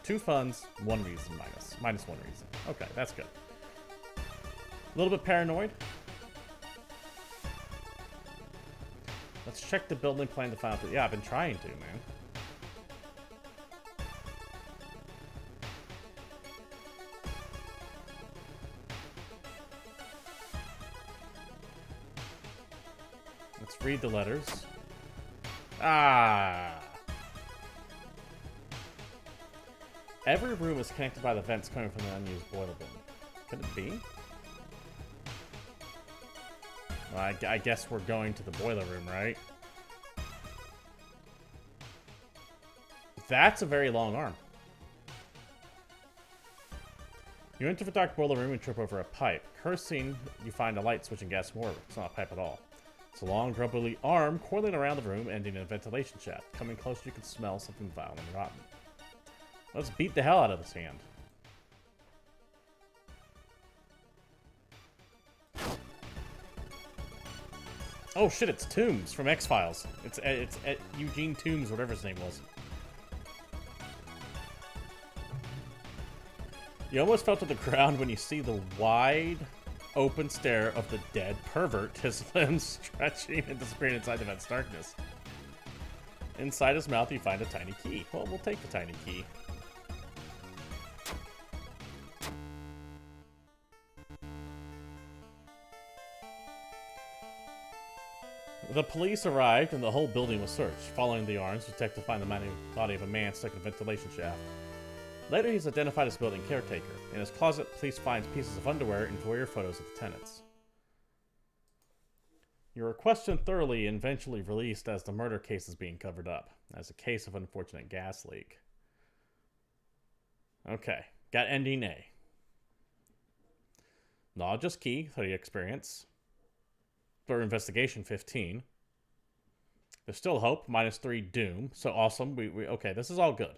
2 funds, 1 reason minus 1 reason. Okay, that's good. A little bit paranoid. Let's check the building plan to find out that, yeah, I've been trying to, man. Let's read the letters. Ah. Every room is connected by the vents coming from the unused boiler room. Could it be? Well, I guess we're going to the boiler room, right? That's a very long arm. You enter the dark boiler room and trip over a pipe. Cursing, you find a light switch in gas mortar. It's not a pipe at all. It's a long, grubbly arm coiling around the room, ending in a ventilation shaft. Coming closer, you can smell something vile and rotten. Let's beat the hell out of this hand. Oh shit, it's Toombs from X-Files. It's Eugene Toombs, whatever his name was. You almost fell to the ground when you see the wide, open stare of the dead pervert, his limbs stretching and disappearing inside the vent's darkness. Inside his mouth, you find a tiny key. Well, we'll take the tiny key. The police arrived and the whole building was searched. Following the arms, detectives find the body of a man stuck in a ventilation shaft. Later, he's identified as building caretaker. In his closet, police find pieces of underwear and voyeur photos of the tenants. You were questioned thoroughly and eventually released as the murder case is being covered up, as a case of unfortunate gas leak. Okay, got ending A. Knowledge is key, 30 experience. For investigation, 15. There's still hope, -3 doom. So awesome. Okay, this is all good.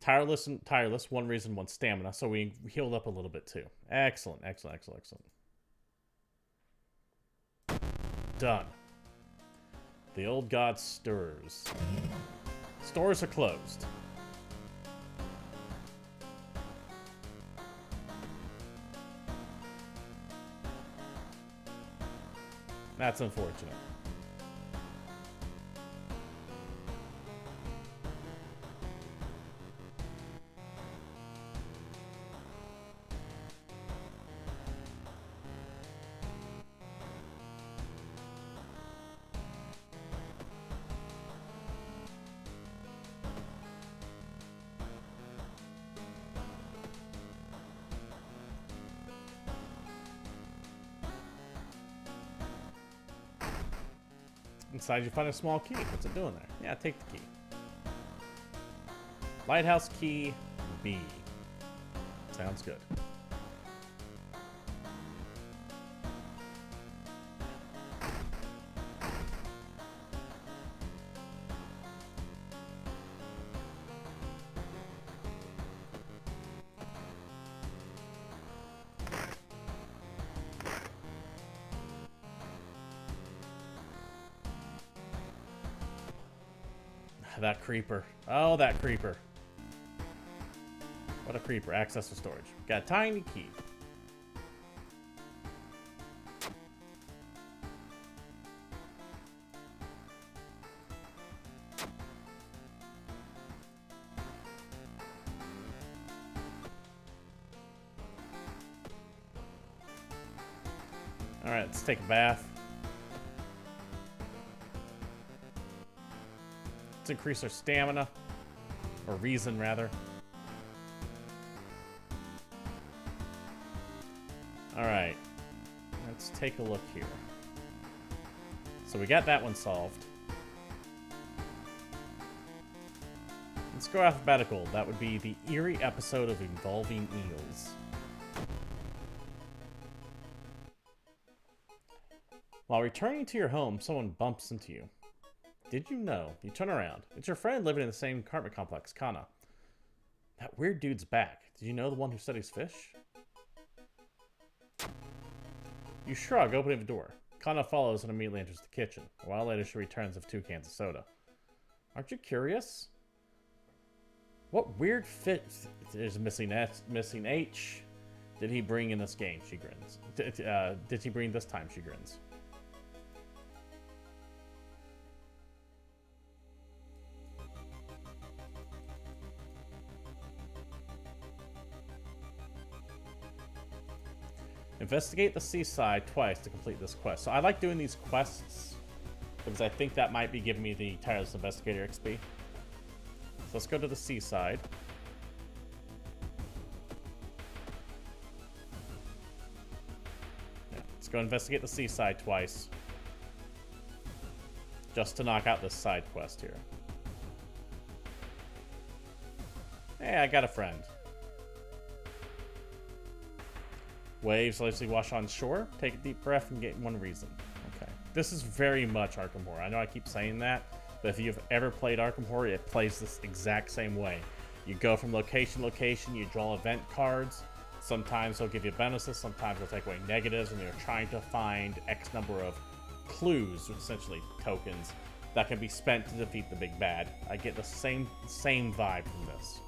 Tireless, 1 reason, 1 stamina. So we healed up a little bit too. Excellent, excellent, excellent, excellent. Done. The old god stirs. Stores are closed. That's unfortunate. Inside you find a small key. What's it doing there? Yeah, take the key. Lighthouse key B. Sounds good. That creeper. Oh, that creeper. What a creeper. Access to storage. Got a tiny key. Alright, let's take a bath. Let's increase our stamina. Or reason, rather. Alright. Let's take a look here. So we got that one solved. Let's go alphabetical. That would be the eerie episode of Involving Eels. While returning to your home, someone bumps into you. Did you know? You turn around. It's your friend living in the same apartment complex, Kana. That weird dude's back. Did you know the one who studies fish? You shrug, opening the door. Kana follows and immediately enters the kitchen. A while later, she returns with 2 cans of soda. Aren't you curious? What weird fit is missing H? Did he bring in this game? She grins. Did he bring this time? She grins. Investigate the seaside twice to complete this quest. So I like doing these quests because I think that might be giving me the Tireless Investigator XP. So let's go to the seaside. Yeah, let's go investigate the seaside twice. Just to knock out this side quest here. Hey, I got a friend. Waves largely wash on shore. Take a deep breath and get one reason. Okay. This is very much Arkham Horror. I know I keep saying that, but if you've ever played Arkham Horror, it plays this exact same way. You go from location to location, you draw event cards. Sometimes they'll give you bonuses, sometimes they'll take away negatives, and you're trying to find X number of clues, essentially tokens, that can be spent to defeat the big bad. I get the same vibe from this.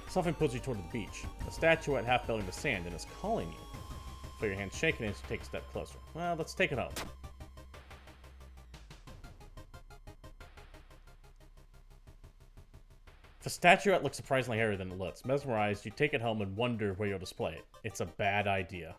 Something pulls you toward the beach. A statuette half built into sand and is calling you. Feel your hand shaking as you take a step closer. Well, let's take it home. The statuette looks surprisingly heavier than it looks. Mesmerized, you take it home and wonder where you'll display it. It's a bad idea.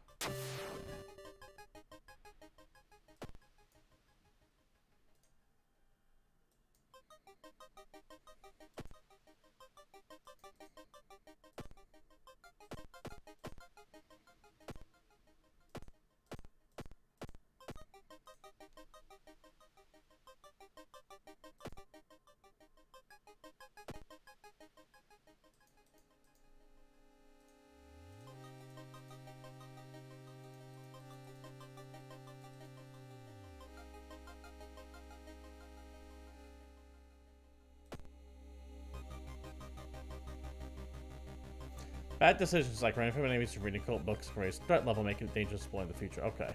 Bad decisions like running from enemies or reading cult books can raise threat level, making it dangerous to explore in the future. Okay.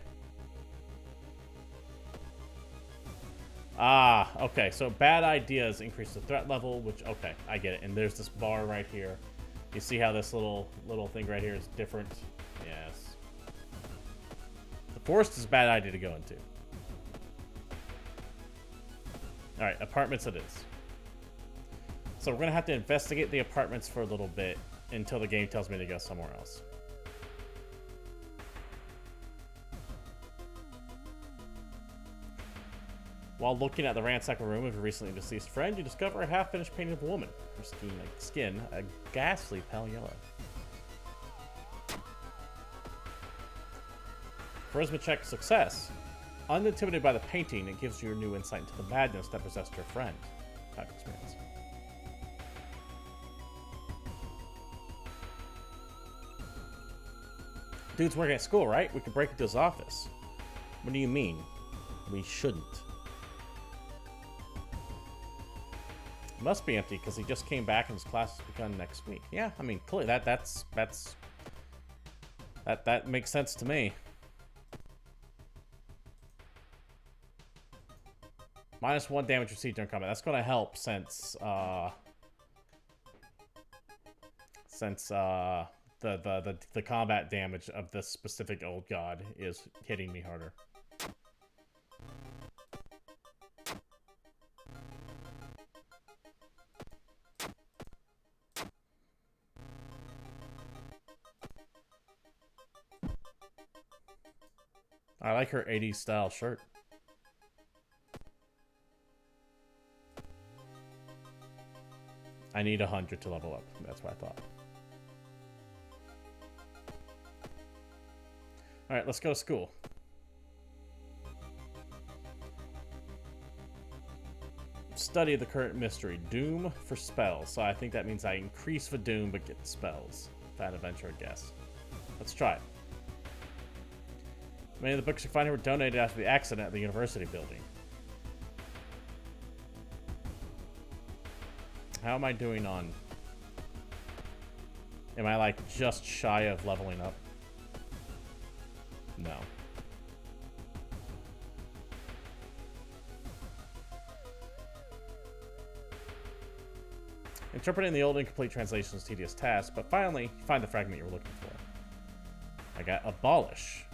Ah, okay. So bad ideas increase the threat level, which, okay, I get it. And there's this bar right here. You see how this little thing right here is different? Yes. The forest is a bad idea to go into. Alright, apartments it is. So we're going to have to investigate the apartments for a little bit until the game tells me to go somewhere else. While looking at the ransacked room of your recently deceased friend, you discover a half-finished painting of a woman. Her skin, a ghastly pale yellow. Charisma check success. Unintimidated by the painting, it gives you a new insight into the madness that possessed your friend. Type experience. Dude's working at school, right? We could break into his office. What do you mean? We shouldn't. It must be empty because he just came back and his class has begun next week. Yeah, I mean, clearly that makes sense to me. -1 damage received during combat. That's going to help since the combat damage of this specific old god is hitting me harder. I like her 80s style shirt. I need 100 to level up. That's what I thought. Alright, let's go to school. Study the current mystery. Doom for spells. So I think that means I increase the doom but get spells. Bad adventure, I guess. Let's try it. Many of the books you find here were donated after the accident at the university building. How am I doing on... Am I like just shy of leveling up? No. Interpreting the old incomplete translation is a tedious task, but finally, you find the fragment you were looking for. I got Abolish.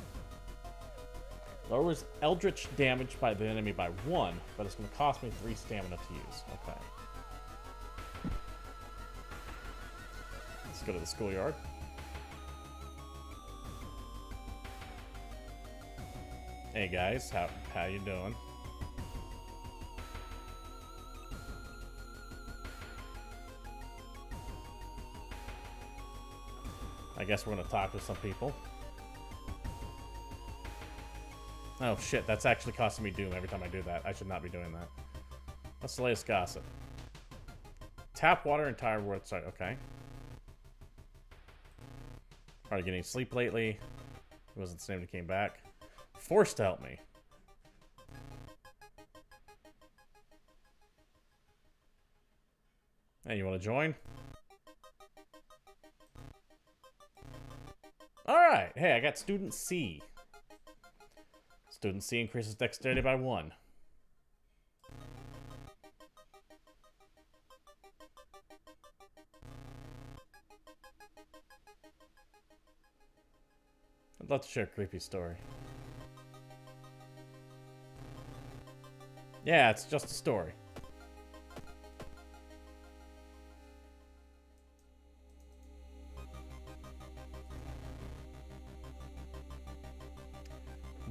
Lowers eldritch damage by the enemy by 1, but it's going to cost me 3 stamina to use. Okay. Let's go to the schoolyard. Hey guys, how you doing? I guess we're gonna talk to some people. Oh shit, that's actually costing me doom every time I do that. I should not be doing that. What's the latest gossip? Tap water entire world site. Okay. Are you getting sleep lately? It wasn't the same that came back. Forced to help me. Hey, you want to join? Alright. Hey, I got student C. Student C increases dexterity by 1. I'd love to share a creepy story. Yeah, it's just a story.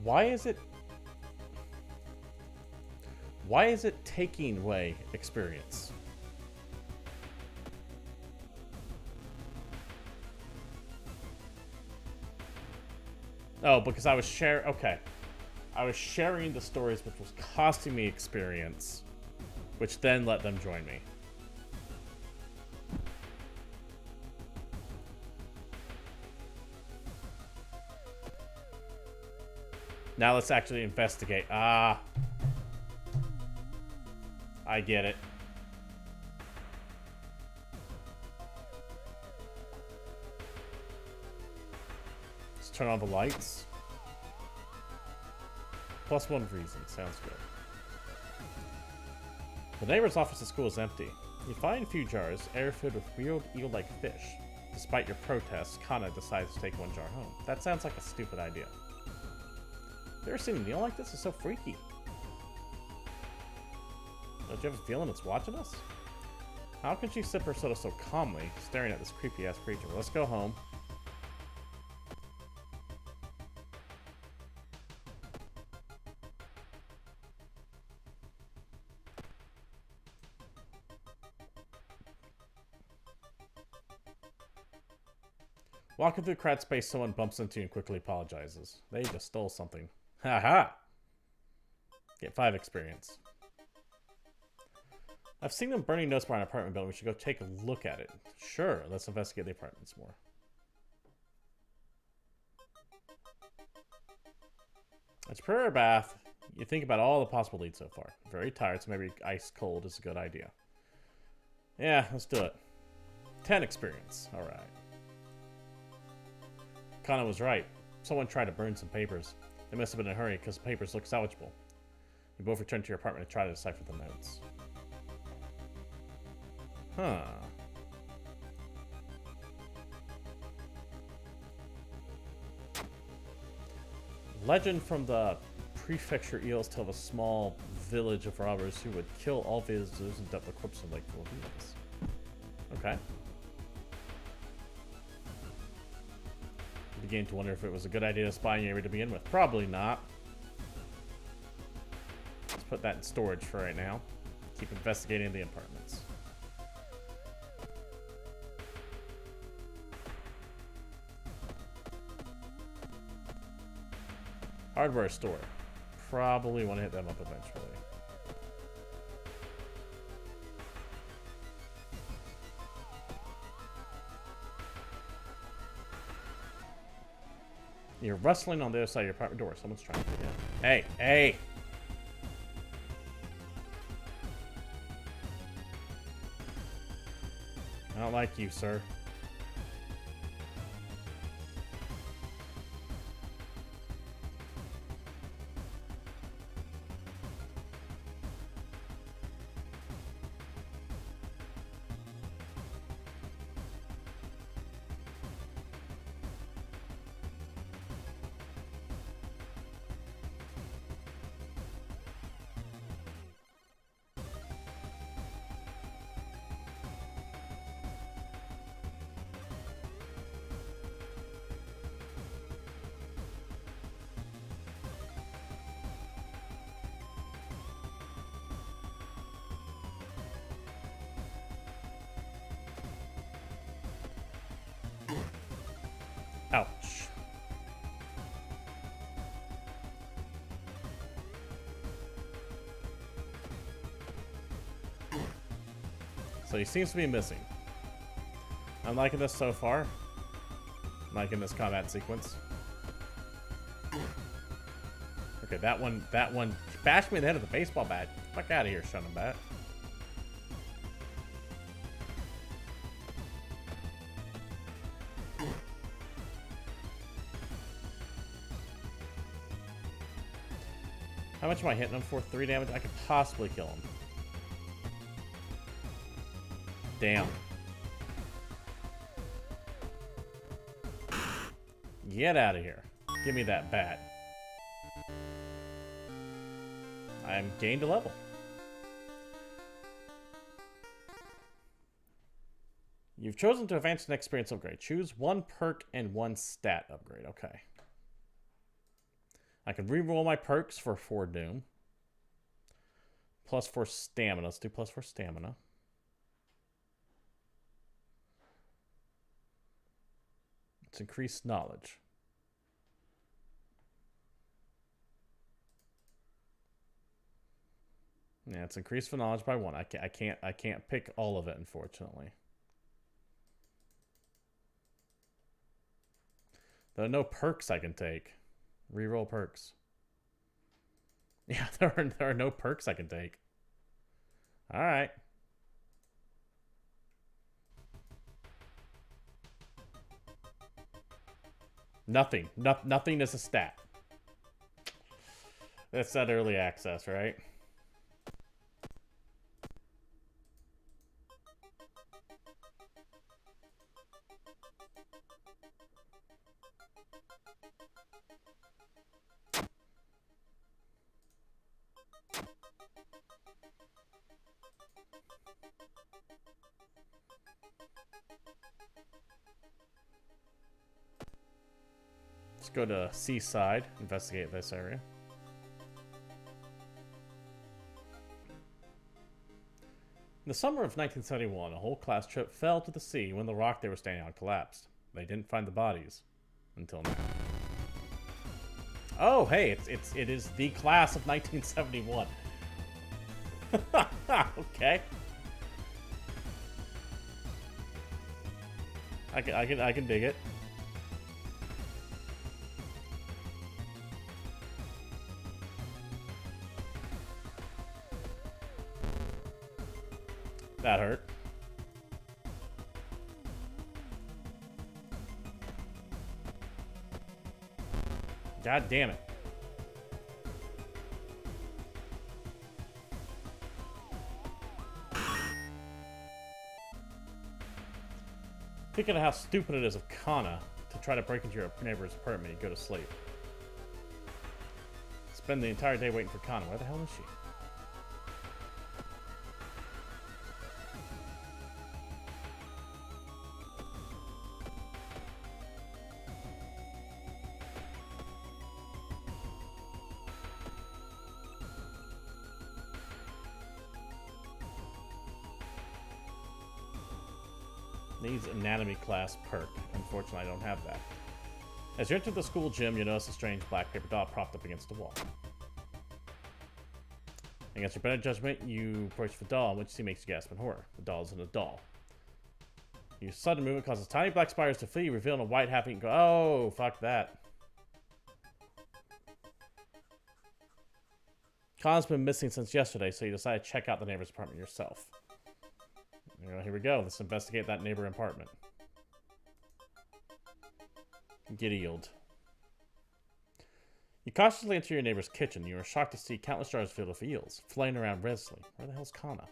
Why is it taking away experience? Oh, because I was sharing... Okay. I was sharing the stories, which was costing me experience, which then let them join me. Now let's actually investigate. Ah. I get it. Let's turn on the lights. +1 reason. Sounds good. The neighbor's office at school is empty. You find a few jars, air filled with weird eel-like fish. Despite your protests, Kana decides to take one jar home. That sounds like a stupid idea. You ever seen an eel like this? It's so freaky. Don't you have a feeling it's watching us? How can she sip her soda so calmly, staring at this creepy-ass creature? Well, let's go home. Walking through crowd space, someone bumps into you and quickly apologizes. They just stole something. Haha! Get 5 experience. I've seen them burning notes by an apartment building. We should go take a look at it. Sure, let's investigate the apartments more. It's a prayer bath. You think about all the possible leads so far. Very tired, so maybe ice cold is a good idea. Yeah, let's do it. 10 experience. Alright. Kana was right. Someone tried to burn some papers. They must have been in a hurry because the papers look salvageable. You both return to your apartment and try to decipher the notes. Huh. Legend from the prefecture eels tell of a small village of robbers who would kill all visitors and dump the corpse in a lake full of eels. Okay. Beginning to wonder if it was a good idea to spy on your area to begin with. Probably not. Let's put that in storage for right now. Keep investigating the apartments. Hardware store. Probably want to hit them up eventually. You're rustling on the other side of your apartment door. Someone's trying to get in. Hey, hey! I don't like you, sir. Ouch. So he seems to be missing. I'm liking this so far. I'm liking this combat sequence. Okay, that one bashed me in the head with a baseball bat. Fuck out of here, Shonen Bat. How much am I hitting him for? 3 damage? I could possibly kill him. Damn. Get out of here. Give me that bat. I'm gained a level. You've chosen to advance an experience upgrade. Choose 1 perk and 1 stat upgrade. Okay. I can reroll my perks for 4 Doom. +4 stamina. Let's do +4 stamina. Let's increase knowledge. Yeah, it's increased for knowledge by 1. I can't pick all of it, unfortunately. There are no perks I can take. Reroll perks. Yeah, there are no perks I can take. All right. Nothing. Nothing is a stat. That's that early access, right? Let's go to Seaside, investigate this area. In the summer of 1971, a whole class trip fell to the sea when the rock they were standing on collapsed. They didn't find the bodies until now. Oh, hey, it is the class of 1971. Okay. I can dig it. That hurt. God damn it. Thinking of how stupid it is of Kana to try to break into your neighbor's apartment and go to sleep. Spend the entire day waiting for Kana. Where the hell is she? Needs anatomy class perk. Unfortunately, I don't have that. As you enter the school gym, you notice a strange black paper doll propped up against the wall. Against your better judgment, you approach the doll, which makes you gasp in horror. The doll isn't a doll. Your sudden movement causes tiny black spiders to flee, revealing a white half and go, oh, fuck that. Khan's been missing since yesterday, so you decide to check out the neighbor's apartment yourself. Here we go. Let's investigate that neighbor apartment. Get healed. You cautiously enter your neighbor's kitchen. You are shocked to see countless jars filled with eels, flying around restlessly. Where the hell's Kana?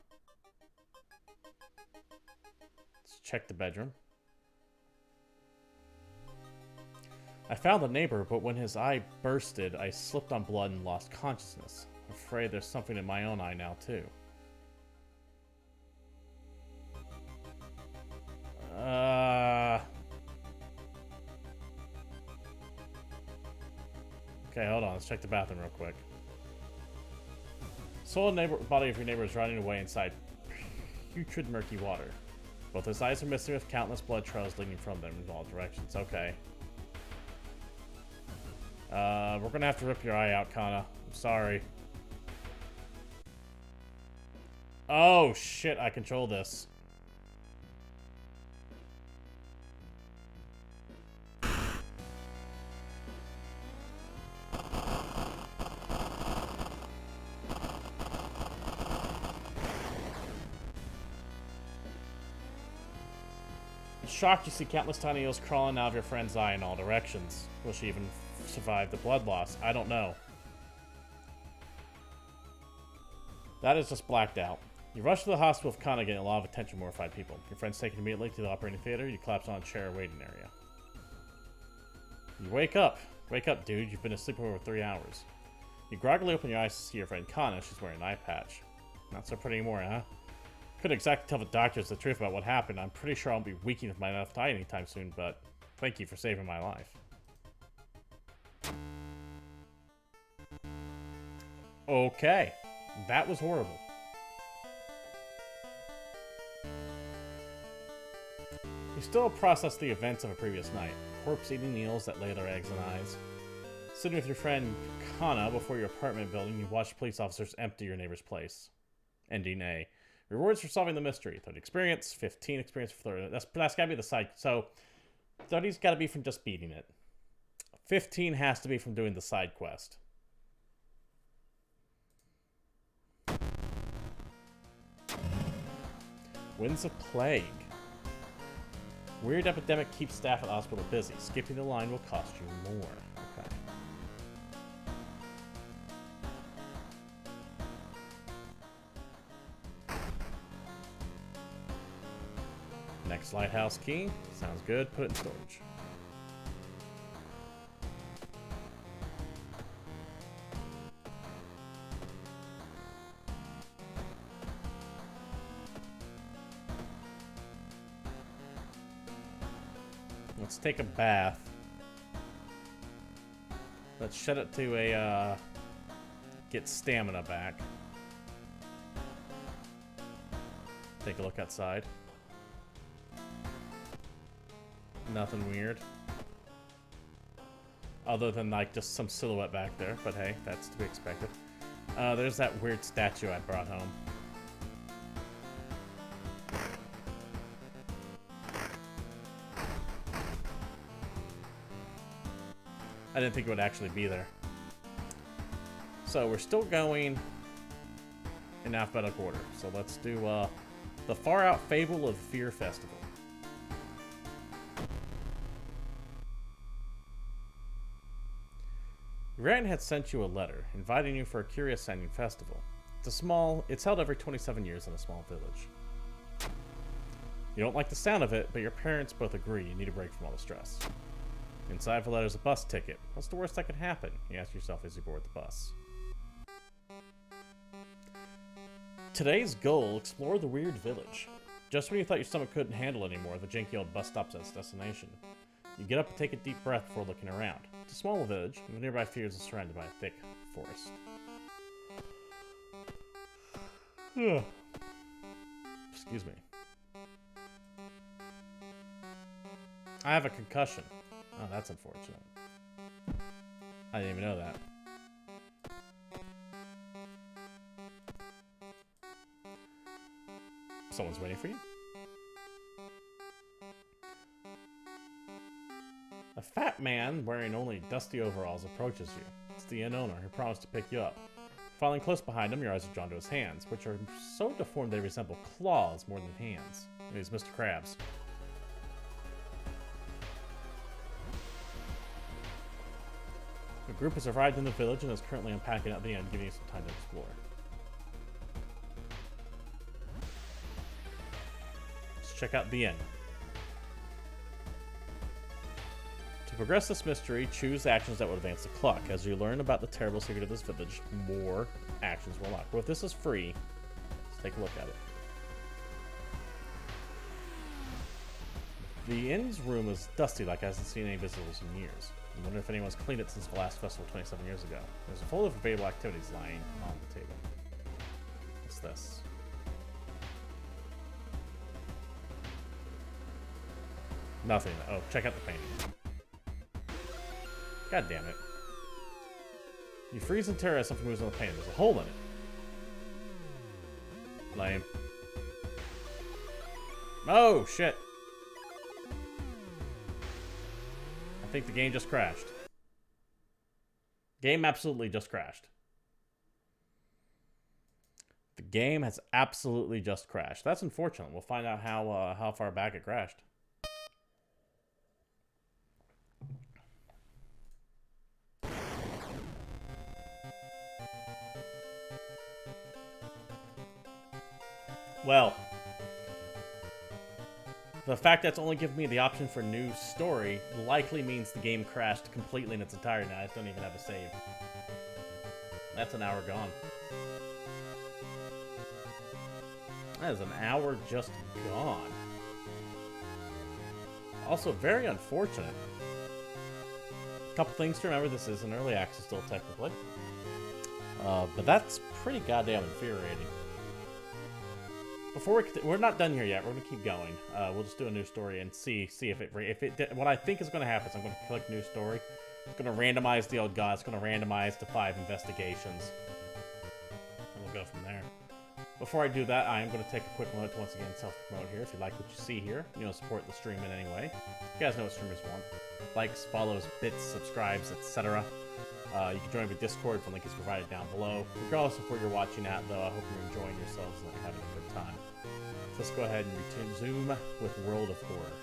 Let's check the bedroom. I found the neighbor, but when his eye bursted, I slipped on blood and lost consciousness. I'm afraid there's something in my own eye now, too. Okay, hold on. Let's check the bathroom real quick. Soiled body of your neighbor is rotting away inside putrid, murky water. Both his eyes are missing with countless blood trails leading from them in all directions. Okay. We're gonna have to rip your eye out, Kana. I'm sorry. Oh, shit. I control this. shocked you see countless tiny eels crawling out of your friend's eye in all directions. Will she even survive the blood loss? I don't know. That is just blacked out. You rush to the hospital with Kana, getting a lot of attention from mortified people. Your friend's taken immediately to the operating theater. You collapse on a chair waiting area. You wake up. Wake up, dude. You've been asleep for over 3 hours. You groggily open your eyes to see your friend Kana. She's wearing an eye patch. Not so pretty anymore, huh? Couldn't exactly tell the doctors the truth about what happened. I'm pretty sure I'll be weakening with my left eye anytime soon, but thank you for saving my life. Okay. That was horrible. You still process the events of a previous night. Corpse-eating eels that lay their eggs and eyes. Sitting with your friend Kana before your apartment building, you watch police officers empty your neighbor's place. Ending A. Rewards for solving the mystery. 30 experience, 15 experience for 30. That's gotta be the side. So 30's gotta be from just beating it. 15 has to be from doing the side quest. Winds of Plague. Weird epidemic keeps staff at the hospital busy. Skipping the line will cost you more. Okay. Next lighthouse key. Sounds good. Put it in storage. Let's take a bath. Let's shut it to a, get stamina back. Take a look outside. Nothing weird. Other than, like, just some silhouette back there. But hey, that's to be expected. There's that weird statue I brought home. I didn't think it would actually be there. So we're still going in alphabetical order. So let's do the Far Out Fable of Fear Festival. Grant had sent you a letter inviting you for a curious sounding festival. It's held every 27 years in a small village. You don't like the sound of it, but your parents both agree you need a break from all the stress. Inside the letter is a bus ticket. What's the worst that could happen? You ask yourself as you board the bus. Today's goal, explore the weird village. Just when you thought your stomach couldn't handle it anymore, the janky old bus stops at its destination. You get up and take a deep breath before looking around. It's a small village, and the nearby fields are surrounded by a thick forest. Excuse me. I have a concussion. Oh, that's unfortunate. I didn't even know that. Someone's waiting for you? A fat man wearing only dusty overalls approaches you. It's the inn owner who promised to pick you up. Following close behind him, your eyes are drawn to his hands, which are so deformed they resemble claws more than hands. He's Mr. Krabs. The group has arrived in the village and is currently unpacking at the inn, giving you some time to explore. Let's check out the inn. To progress this mystery, choose actions that will advance the clock. As you learn about the terrible secret of this village, more actions will unlock. Well, if this is free, let's take a look at it. The inn's room is dusty, like it hasn't seen any visitors in years. I wonder if anyone's cleaned it since the last festival 27 years ago. There's a folder of available activities lying on the table. What's this? Nothing. Oh, check out the painting. God damn it. You freeze in terror as something moves on the painting. There's a hole in it. Lame. Oh, shit. I think the game just crashed. Game absolutely just crashed. The game has absolutely just crashed. That's unfortunate. We'll find out how far back it crashed. Well, the fact that it's only giving me the option for new story likely means the game crashed completely in its entirety. Now I just don't even have a save. That's an hour gone. That is an hour just gone. Also, very unfortunate. A couple things to remember. This is an early access still, technically. But that's pretty goddamn infuriating. Before we're not done here yet. We're gonna keep going. We'll just do a new story and see if it what I think is gonna happen is I'm gonna click new story. It's gonna randomize the old god. It's gonna randomize to 5 investigations, and we'll go from there. Before I do that, I am going to take a quick moment to once again self-promote here. If you like what you see here, you know, support the stream in any way. You guys know what streamers want: likes, follows, bits, subscribes, etc. You can join the Discord. The link is provided down below. Regardless of where you're watching at, though, I hope you're enjoying yourselves and having a good time. So let's go ahead and resume with World of Horror.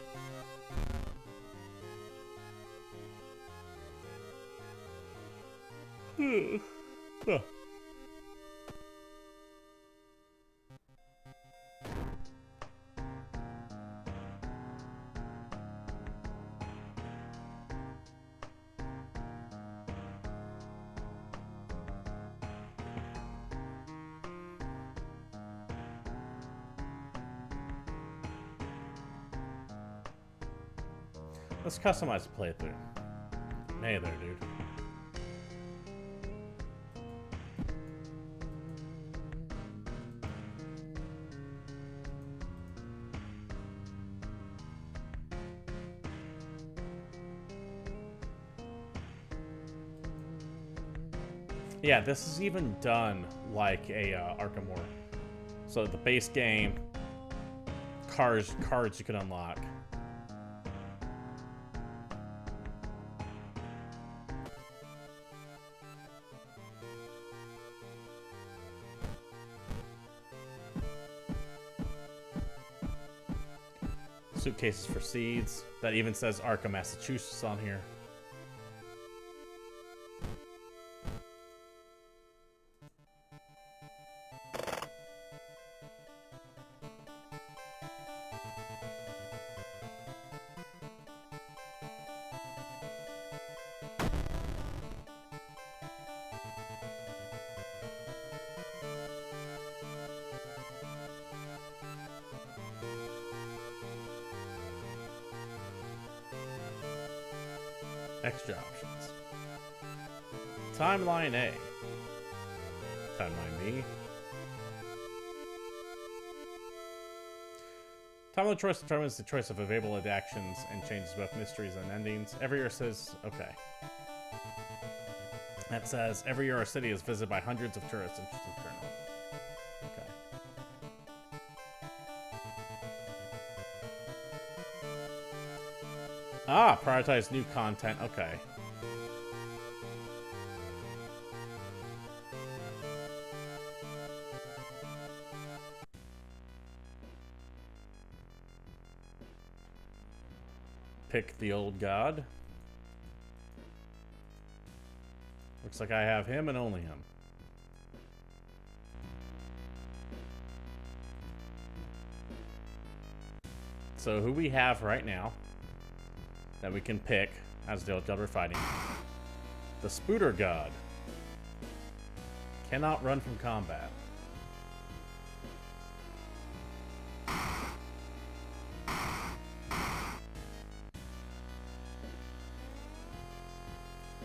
Let's customize the playthrough. Hey there, dude. Yeah, this is even done like a Arkham Horror. So the base game, cards you can unlock. Suitcases for seeds. That even says Arkham, Massachusetts on here. Extra options. Timeline A. Timeline B. Timeline choice determines the choice of available actions and changes both mysteries and endings. Every year says, okay. That says, every year our city is visited by hundreds of tourists interested in Colonel. Okay. Ah, prioritize new content. Okay. Pick the old god. Looks like I have him and only him. So who we have right now that we can pick as the old god we're fighting. The Spooter God. Cannot run from combat.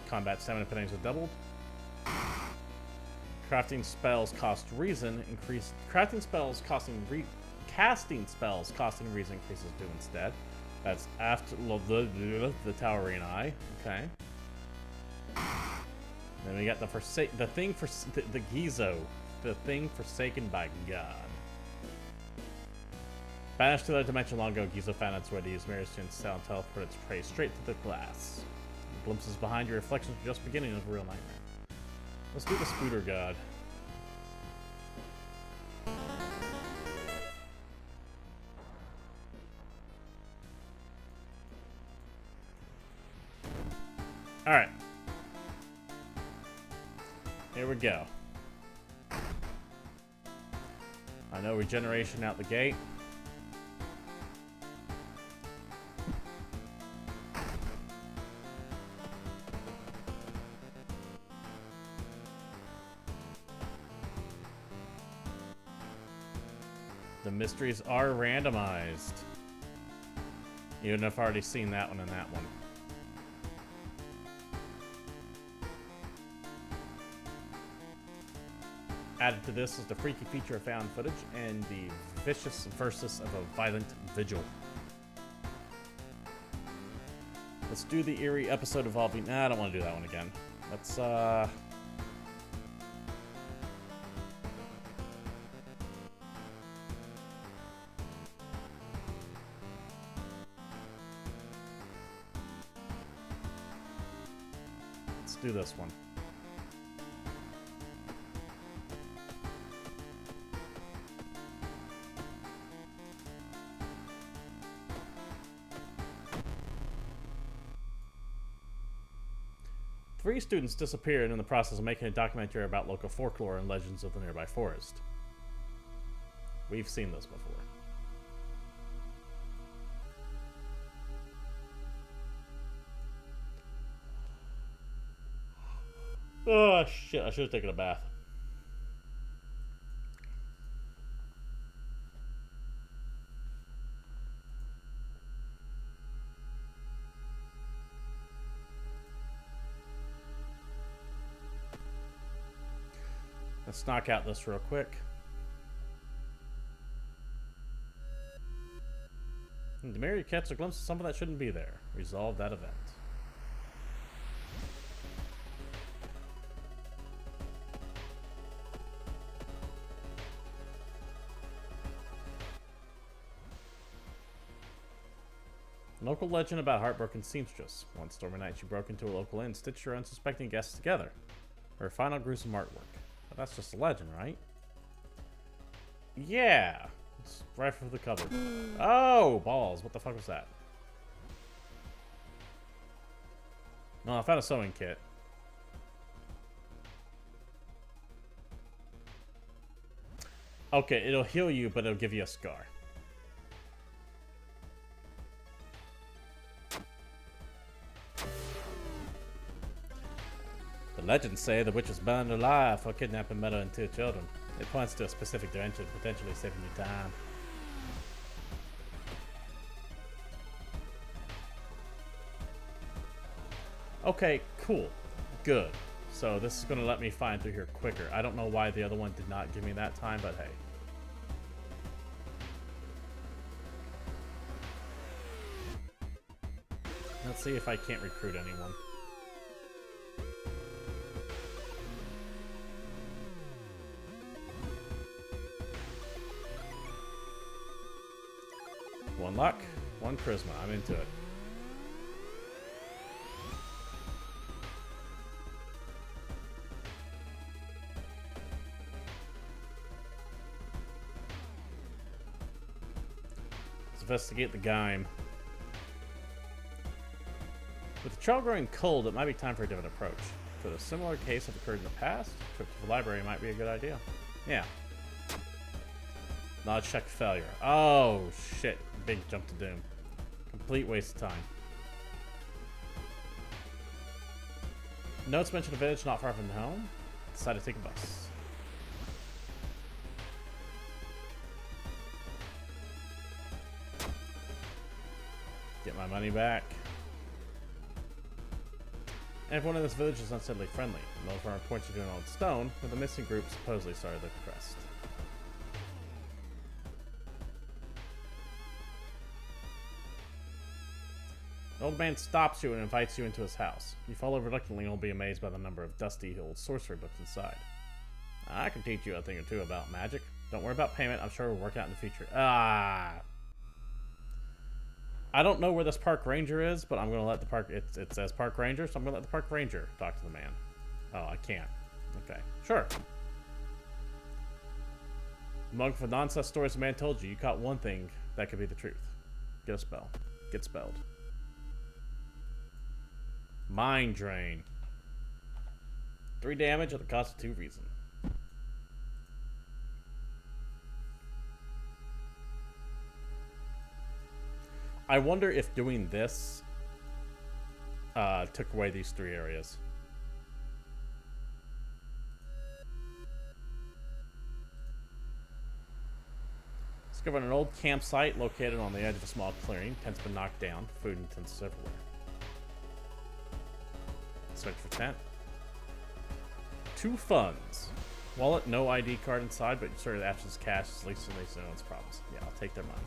Combat stamina penalties are doubled. Crafting spells cost reason increase. Casting spells costing reason increases 2 instead. That's after the Towering Eye. Okay. Then we got the Gizo, the thing forsaken by God. Banished to the dimension long ago, Gizo found its way to use mirrors to install and teleport its prey straight to the glass. Glimpses behind your reflections are just beginning of a real nightmare. Let's do the Spooter God. Alright. Here we go. I know regeneration out the gate. The mysteries are randomized. Even if I've already seen that one and that one. Added to this is the freaky feature of found footage and the vicious versus of a violent vigil. Let's do the eerie episode involving... Nah, I don't want to do that one again. Let's, let's do this one. Three students disappeared in the process of making a documentary about local folklore and legends of the nearby forest. We've seen this before. Oh shit, I should have taken a bath. Let's knock out this real quick. The Mary catch a glimpse of something that shouldn't be there. Resolve that event. Local legend about heartbroken seamstress. One stormy night she broke into a local inn, stitched her unsuspecting guests together. Her final gruesome artwork. But that's just a legend, right? Yeah! It's right for the cover. Oh, balls. What the fuck was that? No, I found a sewing kit. Okay, it'll heal you, but it'll give you a scar. The legends say the witch is burned alive for kidnapping Meadow and two children. It points to a specific dimension, potentially saving you time. Okay, cool. Good. So this is going to let me find through here quicker. I don't know why the other one did not give me that time, but hey. Let's see if I can't recruit anyone. One luck, one charisma. I'm into it. Let's investigate the Gaim. With the child growing cold, it might be time for a different approach. Could a similar case have occurred in the past? A trip to the library might be a good idea. Yeah. Knowledge check failure. Oh, shit. Big jump to doom. Complete waste of time. Notes mention a village not far from home. Decided to take a bus. Get my money back. Everyone in this village is unsteadily friendly. No farmer points you to an old stone, where the missing group supposedly started their quest. The old man stops you and invites you into his house. You follow reluctantly and will be amazed by the number of dusty old sorcery books inside. I can teach you a thing or two about magic. Don't worry about payment, I'm sure we'll work out in the future. Ah! I don't know where this park ranger is, but I'm going to let the park... It says park ranger, so I'm going to let the park ranger talk to the man. Oh, I can't. Okay, sure. Among the nonsense stories the man told you, you caught one thing that could be the truth. Get a spell. Get spelled. Mind Drain. 3 damage at the cost of 2 reason. I wonder if doing this took away these 3 areas. Discovered an old campsite located on the edge of a small clearing. Tent's been knocked down. Food and tents everywhere. Search for tent. 2 funds. Wallet, no ID card inside, but you sort of absence cash is least no one's problems. Yeah, I'll take their money.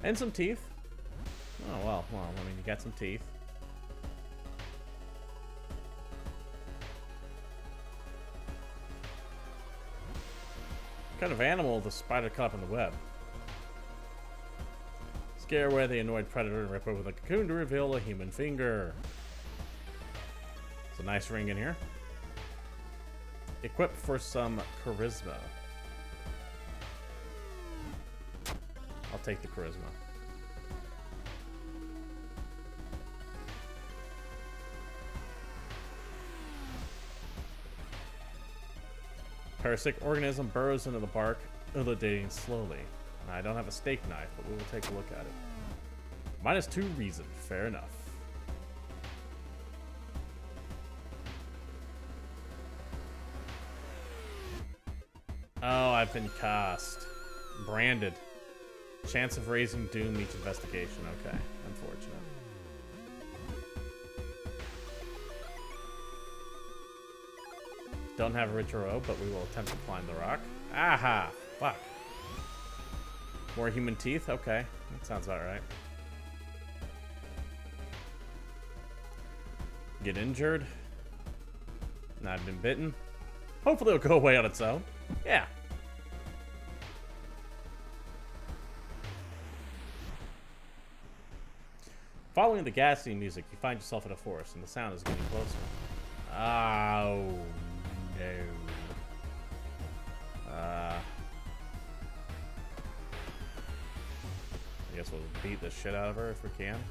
And some teeth. Oh, well, I mean, you got some teeth. What kind of animal the spider caught up in the web? Scare away the annoyed predator and rip open the cocoon to reveal a human finger. It's a nice ring in here. Equipped for some charisma. I'll take the charisma. Parasitic organism burrows into the bark, elucidating slowly. I don't have a steak knife, but we will take a look at it. -2 reason. Fair enough. Oh, I've been cast. Branded. Chance of raising doom each investigation. Okay, unfortunate. Don't have a rich robe, but we will attempt to climb the rock. Aha! Fuck. More human teeth? Okay, that sounds about right. Get injured. And I've been bitten. Hopefully it'll go away on its own. Yeah. Following the gassy music, you find yourself in a forest, and the sound is getting closer. Oh, no. I guess we'll beat the shit out of her if we can.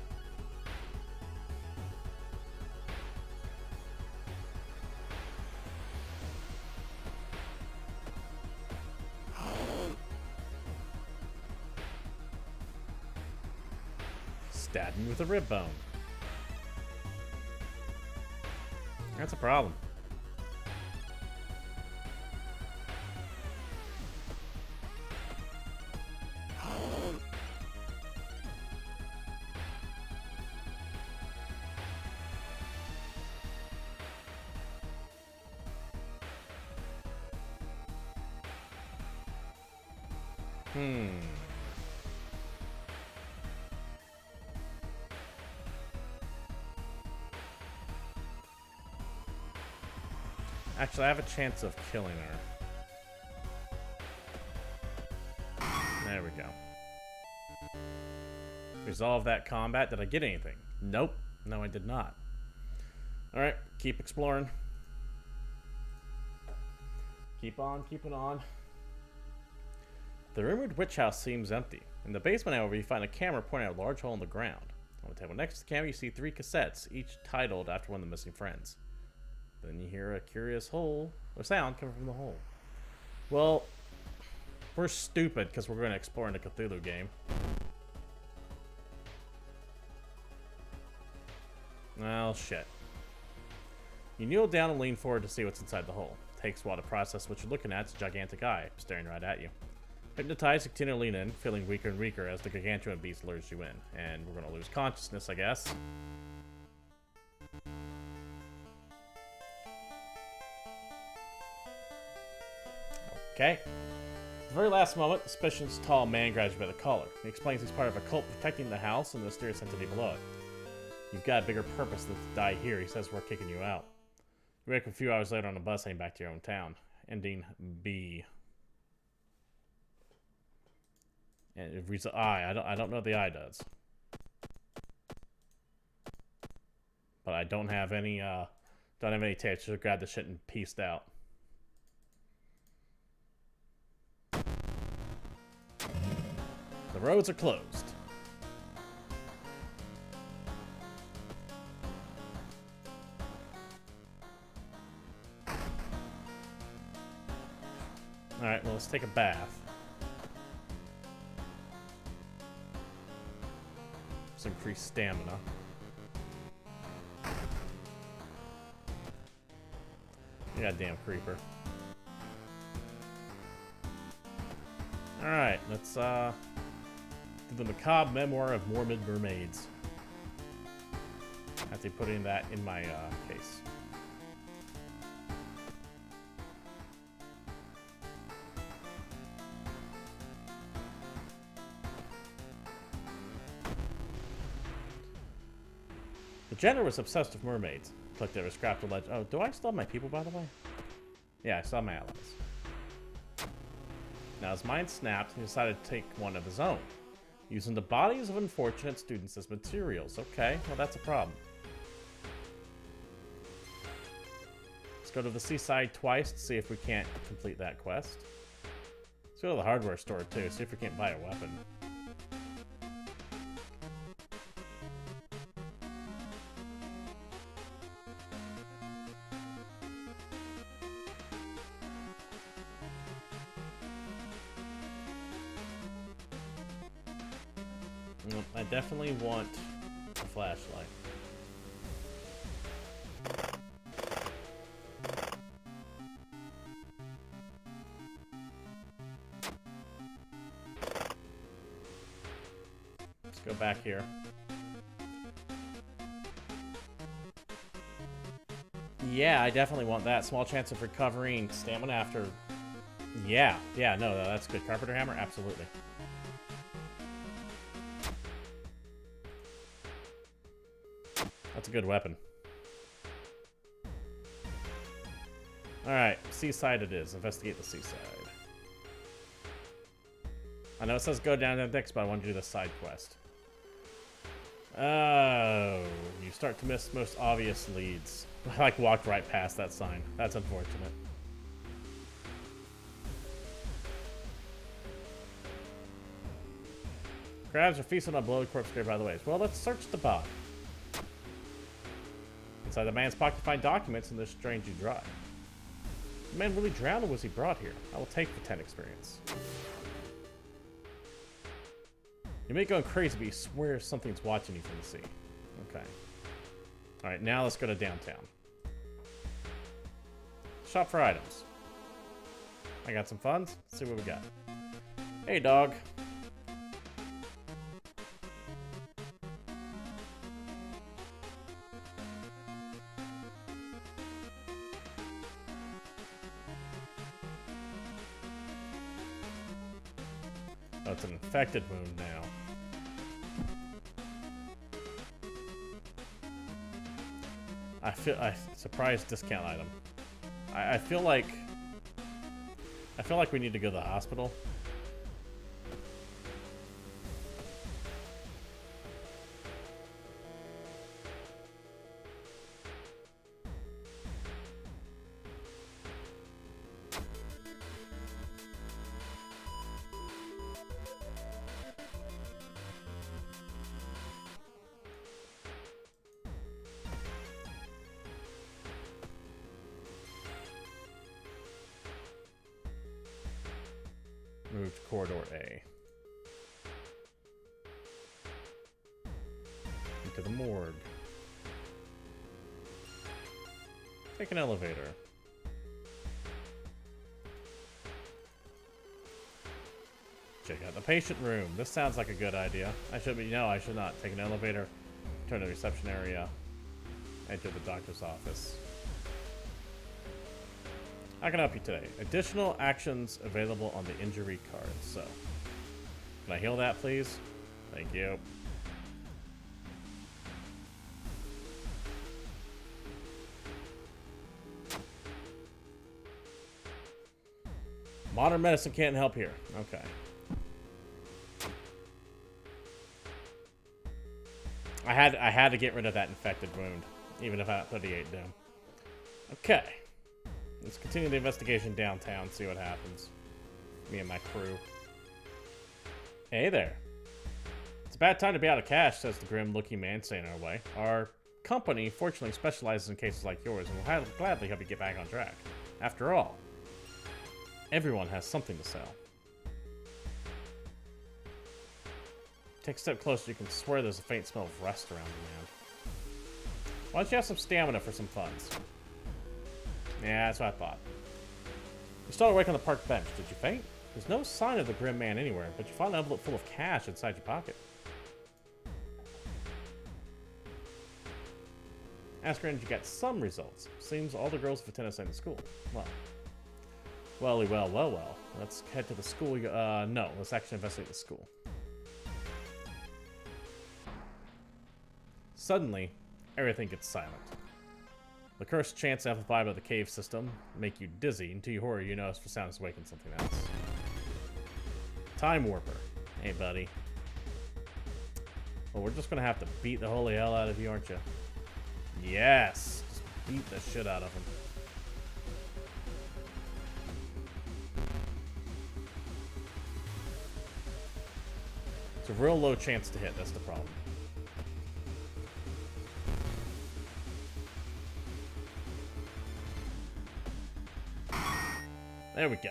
Stab me with a rib bone. That's a problem. Actually, I have a chance of killing her. There we go. Resolve that combat. Did I get anything? Nope. No, I did not. Alright, keep exploring. Keep on keeping on. The rumored witch house seems empty. In the basement, however, you find a camera pointing at a large hole in the ground. On the table next to the camera, you see 3 cassettes, each titled after one of the missing friends. Then you hear a curious sound coming from the hole. Well, we're stupid because we're going to explore in a Cthulhu game. Well, shit. You kneel down and lean forward to see what's inside the hole. It takes a while to process what you're looking at. It's a gigantic eye staring right at you. Hypnotized, you continue to lean in, feeling weaker and weaker as the gargantuan beast lures you in. And we're going to lose consciousness, I guess. Okay. At the very last moment, the suspicious tall man grabs you by the collar. He explains he's part of a cult protecting the house and the mysterious entity below it. You've got a bigger purpose than to die here. He says we're kicking you out. You wake up a few hours later on a bus heading back to your own town. Ending B. And it reads the I. I don't know what the I does. But I don't have any tapes. Just grab the shit and pieced out. The roads are closed. Alright, well, let's take a bath. Let's increase stamina. Goddamn creeper. Alright, let's do the macabre memoir of morbid mermaids. After putting that in my case. The general was obsessed with mermaids. Clicked there, scrapped the ledge. Oh, do I still have my people, by the way? Yeah, I still have my allies. Now, his mind snapped, he decided to take one of his own, using the bodies of unfortunate students as materials. Okay, well, that's a problem. Let's go to the seaside twice to see if we can't complete that quest. Let's go to the hardware store, too, see if we can't buy a weapon. I definitely want a flashlight. Let's go back here. Yeah, I definitely want that. Small chance of recovering stamina after... Yeah, no, that's good. Carpenter hammer? Absolutely. That's a good weapon. Alright, seaside it is. Investigate the seaside. I know it says go down to the next, but I want to do the side quest. Oh, you start to miss most obvious leads. I walked right past that sign. That's unfortunate. Crabs are feasting on bloated corpse grave by the ways. Well, let's search the body. Inside the man's pocket, find documents in this strangely dry. The man really drowned, or was he brought here? I will take the 10 experience. You may be going crazy, but you swear something's watching you from the sea. Okay. Alright, now let's go to downtown. Shop for items. I got some funds. Let's see what we got. Hey, dog. Oh, it's an infected wound now. Surprise discount item. I feel like we need to go to the hospital. Move to corridor A. Into the morgue. Take an elevator. Check out the patient room. This sounds like a good idea. I should not. Take an elevator, turn to the reception area, enter the doctor's office. How can I help you today? Additional actions available on the injury card. So, can I heal that, please? Thank you. Modern medicine can't help here. Okay. I had to get rid of that infected wound, even if I had 38 down. Okay. Let's continue the investigation downtown, see what happens. Me and my crew. Hey there. It's a bad time to be out of cash, says the grim-looking man staying our way. Our company fortunately specializes in cases like yours, and will gladly help you get back on track. After all, everyone has something to sell. Take a step closer, you can swear there's a faint smell of rust around you, man. Why don't you have some stamina for some funds? Yeah, that's what I thought. You started awake on the park bench. Did you faint? There's no sign of the grim man anywhere, but you found an envelope full of cash inside your pocket. Ask around, you got some results. Seems all the girls have attended the school. Well. Let's head to the school. No, let's actually investigate the school. Suddenly, everything gets silent. The cursed chants amplified by the cave system make you dizzy, and to your horror, you notice the sound is waking something else. Time Warper. Hey, buddy. Well, we're just gonna have to beat the holy hell out of you, aren't you? Yes! Just beat the shit out of him. It's a real low chance to hit, that's the problem. There we go.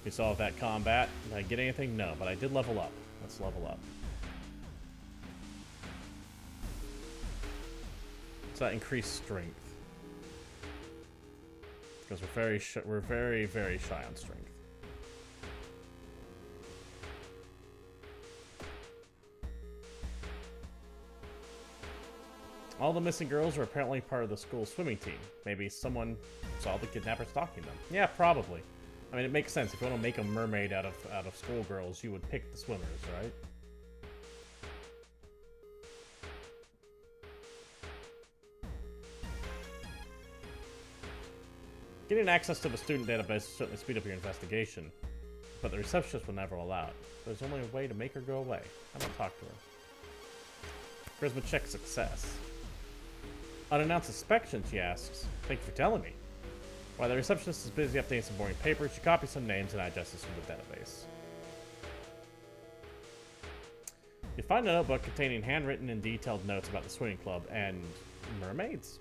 We solved that combat. Did I get anything? No, but I did level up. Let's level up. So that increased strength. Because we're very, very shy on strength. All the missing girls are apparently part of the school swimming team. Maybe someone saw the kidnapper stalking them. Yeah, probably. I mean, it makes sense. If you want to make a mermaid out of schoolgirls, you would pick the swimmers, right? Getting access to the student database will certainly speed up your investigation, but the receptionist will never allow it. There's only a way to make her go away. I'm gonna talk to her. Charisma check success. Unannounced inspection, she asks. Thank you for telling me. While the receptionist is busy updating some boring papers, she copies some names and adjusts from the database. You find a notebook containing handwritten and detailed notes about the swimming club and mermaids.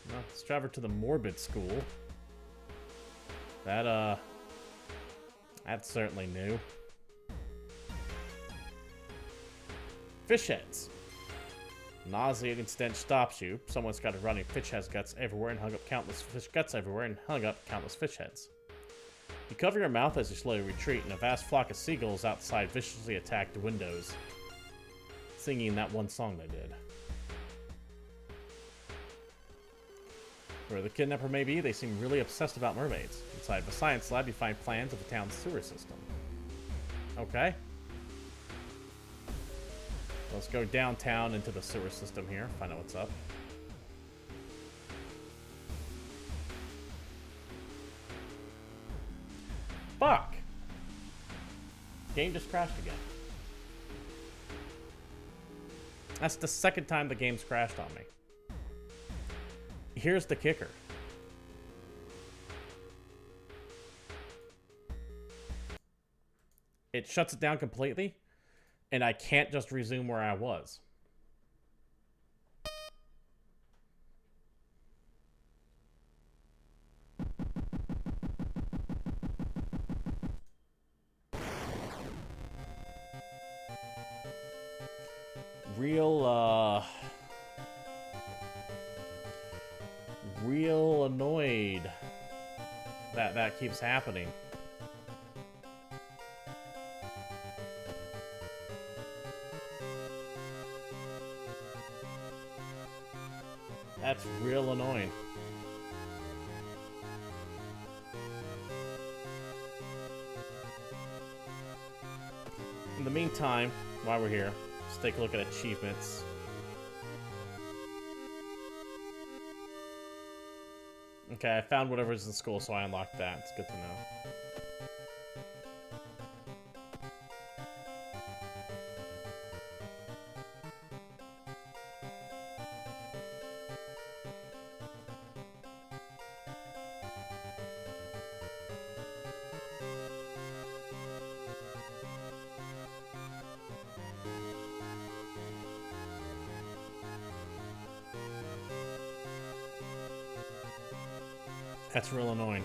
Well, let's travel to the morbid school. That's certainly new. Fish heads. Nauseating stench stops you. Someone's got a running fish heads guts everywhere and hung up countless fish heads. You cover your mouth as you slowly retreat, and a vast flock of seagulls outside viciously attack the windows, singing that one song they did. Where the kidnapper may be, they seem really obsessed about mermaids. Inside the science lab, you find plans of the town's sewer system. Okay. Let's go downtown into the sewer system here, find out what's up. Fuck! Game just crashed again. That's the second time the game's crashed on me. Here's the kicker. It shuts it down completely, and I can't just resume where I was. Real annoyed that keeps happening. That's real annoying. In the meantime, while we're here, let's take a look at achievements. Okay, I found whatever's in school, so I unlocked that. It's good to know. That's real annoying.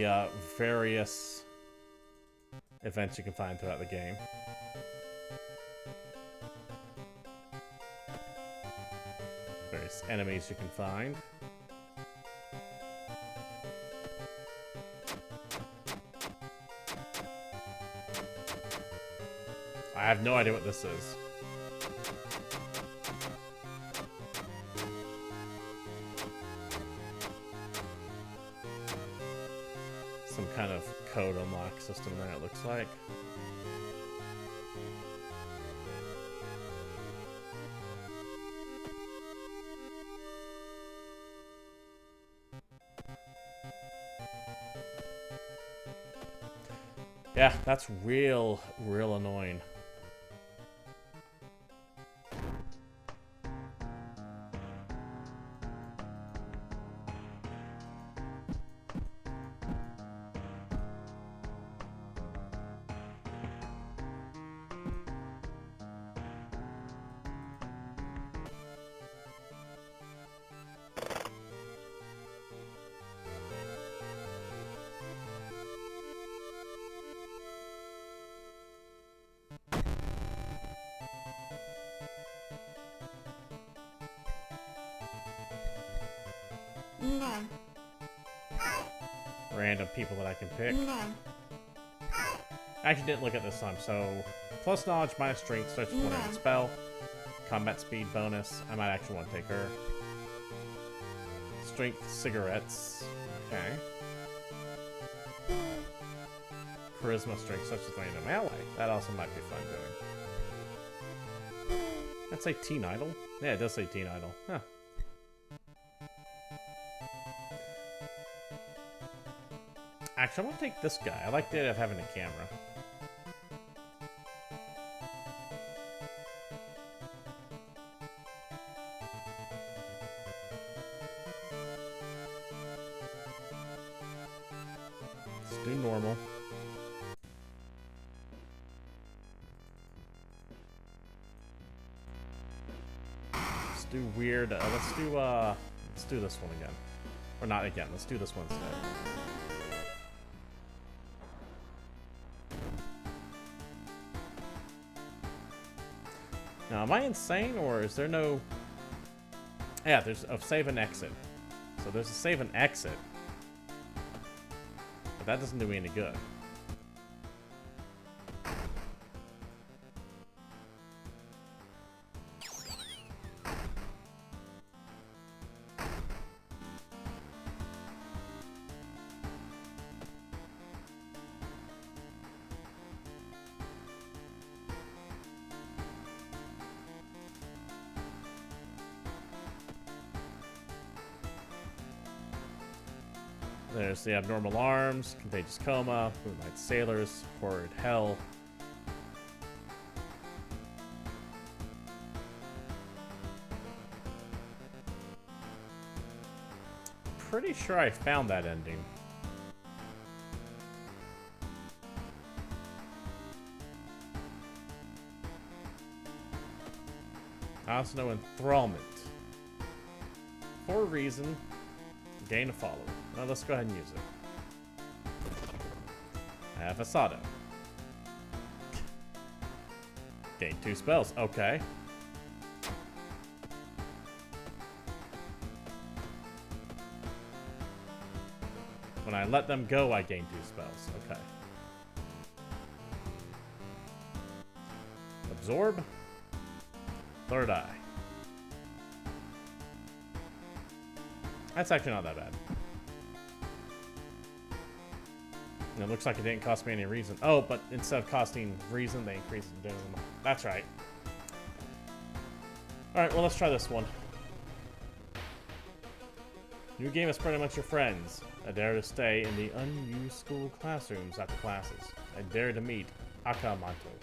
the various events you can find throughout the game. Various enemies you can find. I have no idea what this is. Some kind of code unlock system there, it looks like. Yeah, that's real annoying. Random people that I can pick. I actually didn't look at this time, so plus knowledge, minus strength, starts with one spell. Combat speed bonus. I might actually want to take her. Strength cigarettes. Okay. Charisma strength, such as random ally. That also might be fun doing. I'd say Teen Idol. Yeah, it does say Teen Idol. Huh. Actually, I want to take this guy. I like the idea of having a camera. Let's do normal. Let's do weird. Let's do this one again. Or not again. Let's do this one instead. Now, am I insane, or is there no... Yeah, there's a save and exit. So there's a save and exit. But that doesn't do me any good. There's the abnormal arms, contagious coma, moonlight sailors, horrid hell. Pretty sure I found that ending. I also know enthrallment. For a reason, gain a follower. Well, let's go ahead and use it. Fasado. Gain 2 spells. Okay. When I let them go, I gain 2 spells. Okay. Absorb. Third eye. That's actually not that bad. And it looks like it didn't cost me any reason. Oh, but instead of costing reason, they increased the damage. That's right. Alright, well, let's try this one. New game is spread amongst your friends. I dare to stay in the unused school classrooms after classes. I dare to meet Akamanto.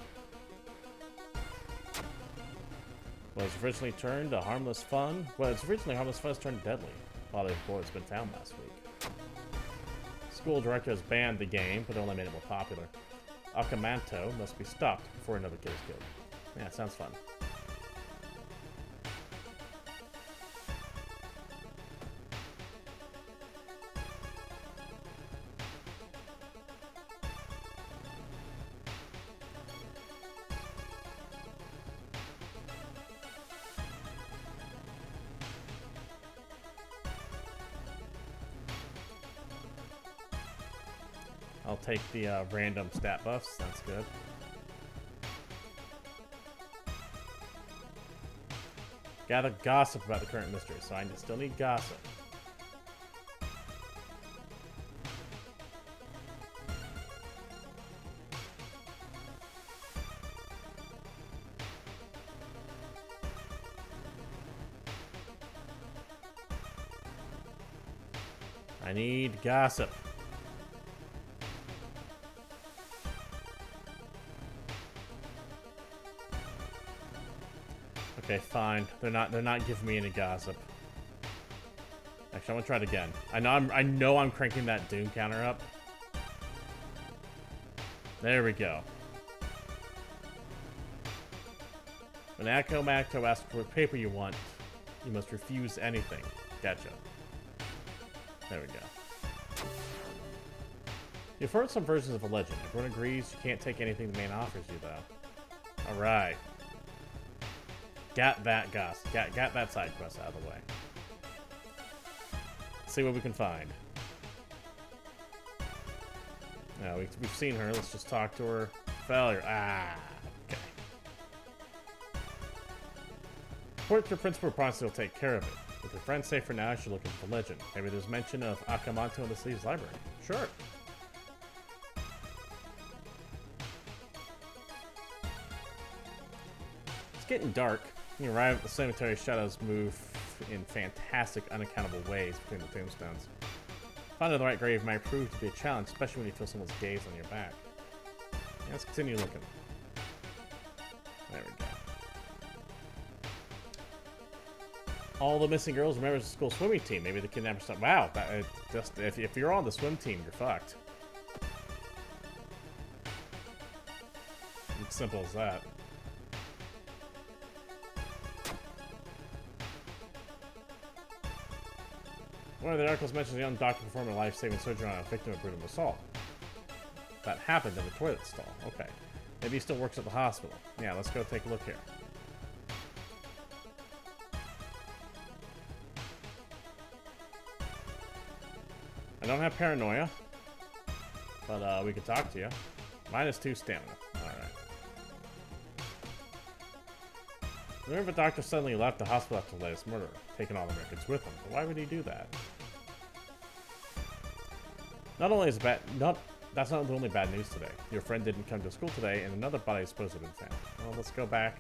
Was originally harmless fun has turned deadly. Father's boy has been found last week. School director has banned the game, but only made it more popular. Akamanto must be stopped before another kid is killed. Yeah, sounds fun. I'll take the random stat buffs. That's good. Gather gossip about the current mystery, so I still need gossip. I need gossip. Okay, fine. They're not giving me any gossip. Actually, I'm gonna try it again. I know I'm cranking that Doom counter up. There we go. When Macto asks what paper you want, you must refuse anything. Gotcha. There we go. You've heard some versions of a legend. Everyone agrees you can't take anything the man offers you, though. Alright. Got that gossip. Got that side quest out of the way. Let's see what we can find. No, we've seen her. Let's just talk to her. Failure. Ah, okay. Report to your principal promise he'll take care of it. With your friends safe for now, you should look into the legend. Maybe there's mention of Akamanto in the city's library. Sure. It's getting dark. You arrive at the cemetery, shadows move in fantastic, unaccountable ways between the tombstones. Finding the right grave might prove to be a challenge, especially when you feel someone's gaze on your back. Yeah, let's continue looking. There we go. All the missing girls are members of the school swimming team. Maybe the kidnappers thought, wow, if you're on the swim team, you're fucked. It's simple as that. One of the articles mentions a young doctor performing a life-saving surgery on a victim of brutal assault. That happened in the toilet stall. Okay. Maybe he still works at the hospital. Yeah, let's go take a look here. I don't have paranoia, but we could talk to you. -2 stamina. Alright. Remember, the doctor suddenly left the hospital after the latest murder, taking all the records with him. But why would he do that? Not only is that's not the only bad news today. Your friend didn't come to school today, and another body is supposed to have been found. Well, let's go back.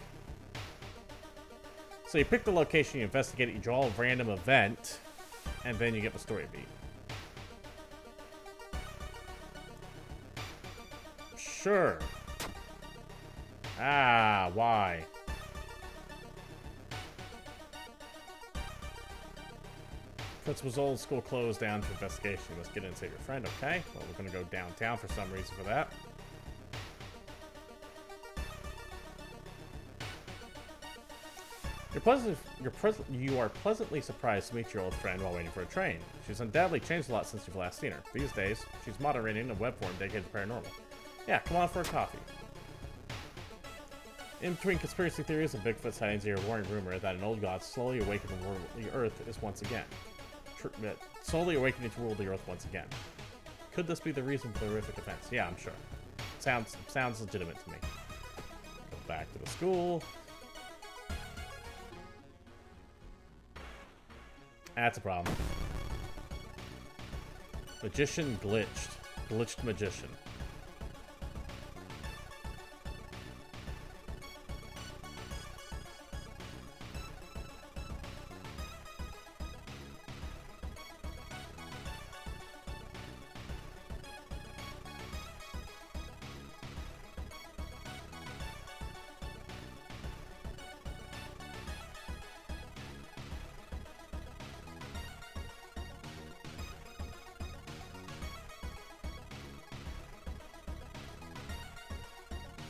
So you pick the location, you investigate it, you draw a random event, and then you get the story beat. Sure. Ah, why? Principal's old school closed down for investigation. You must get in and save your friend, okay? Well, we're gonna go downtown for some reason for that. You are pleasantly surprised to meet your old friend while waiting for a train. She's undoubtedly changed a lot since you've last seen her. These days, she's moderating a web forum dedicated to paranormal. Yeah, come on for a coffee. In between conspiracy theories and Bigfoot sightings, you're a worrying rumor that an old god slowly awakening the Earth is once again. Slowly awakening to rule the Earth once again. Could this be the reason for the horrific events? Yeah, I'm sure. Sounds legitimate to me. Go back to the school. That's a problem. Magician glitched. Glitched magician.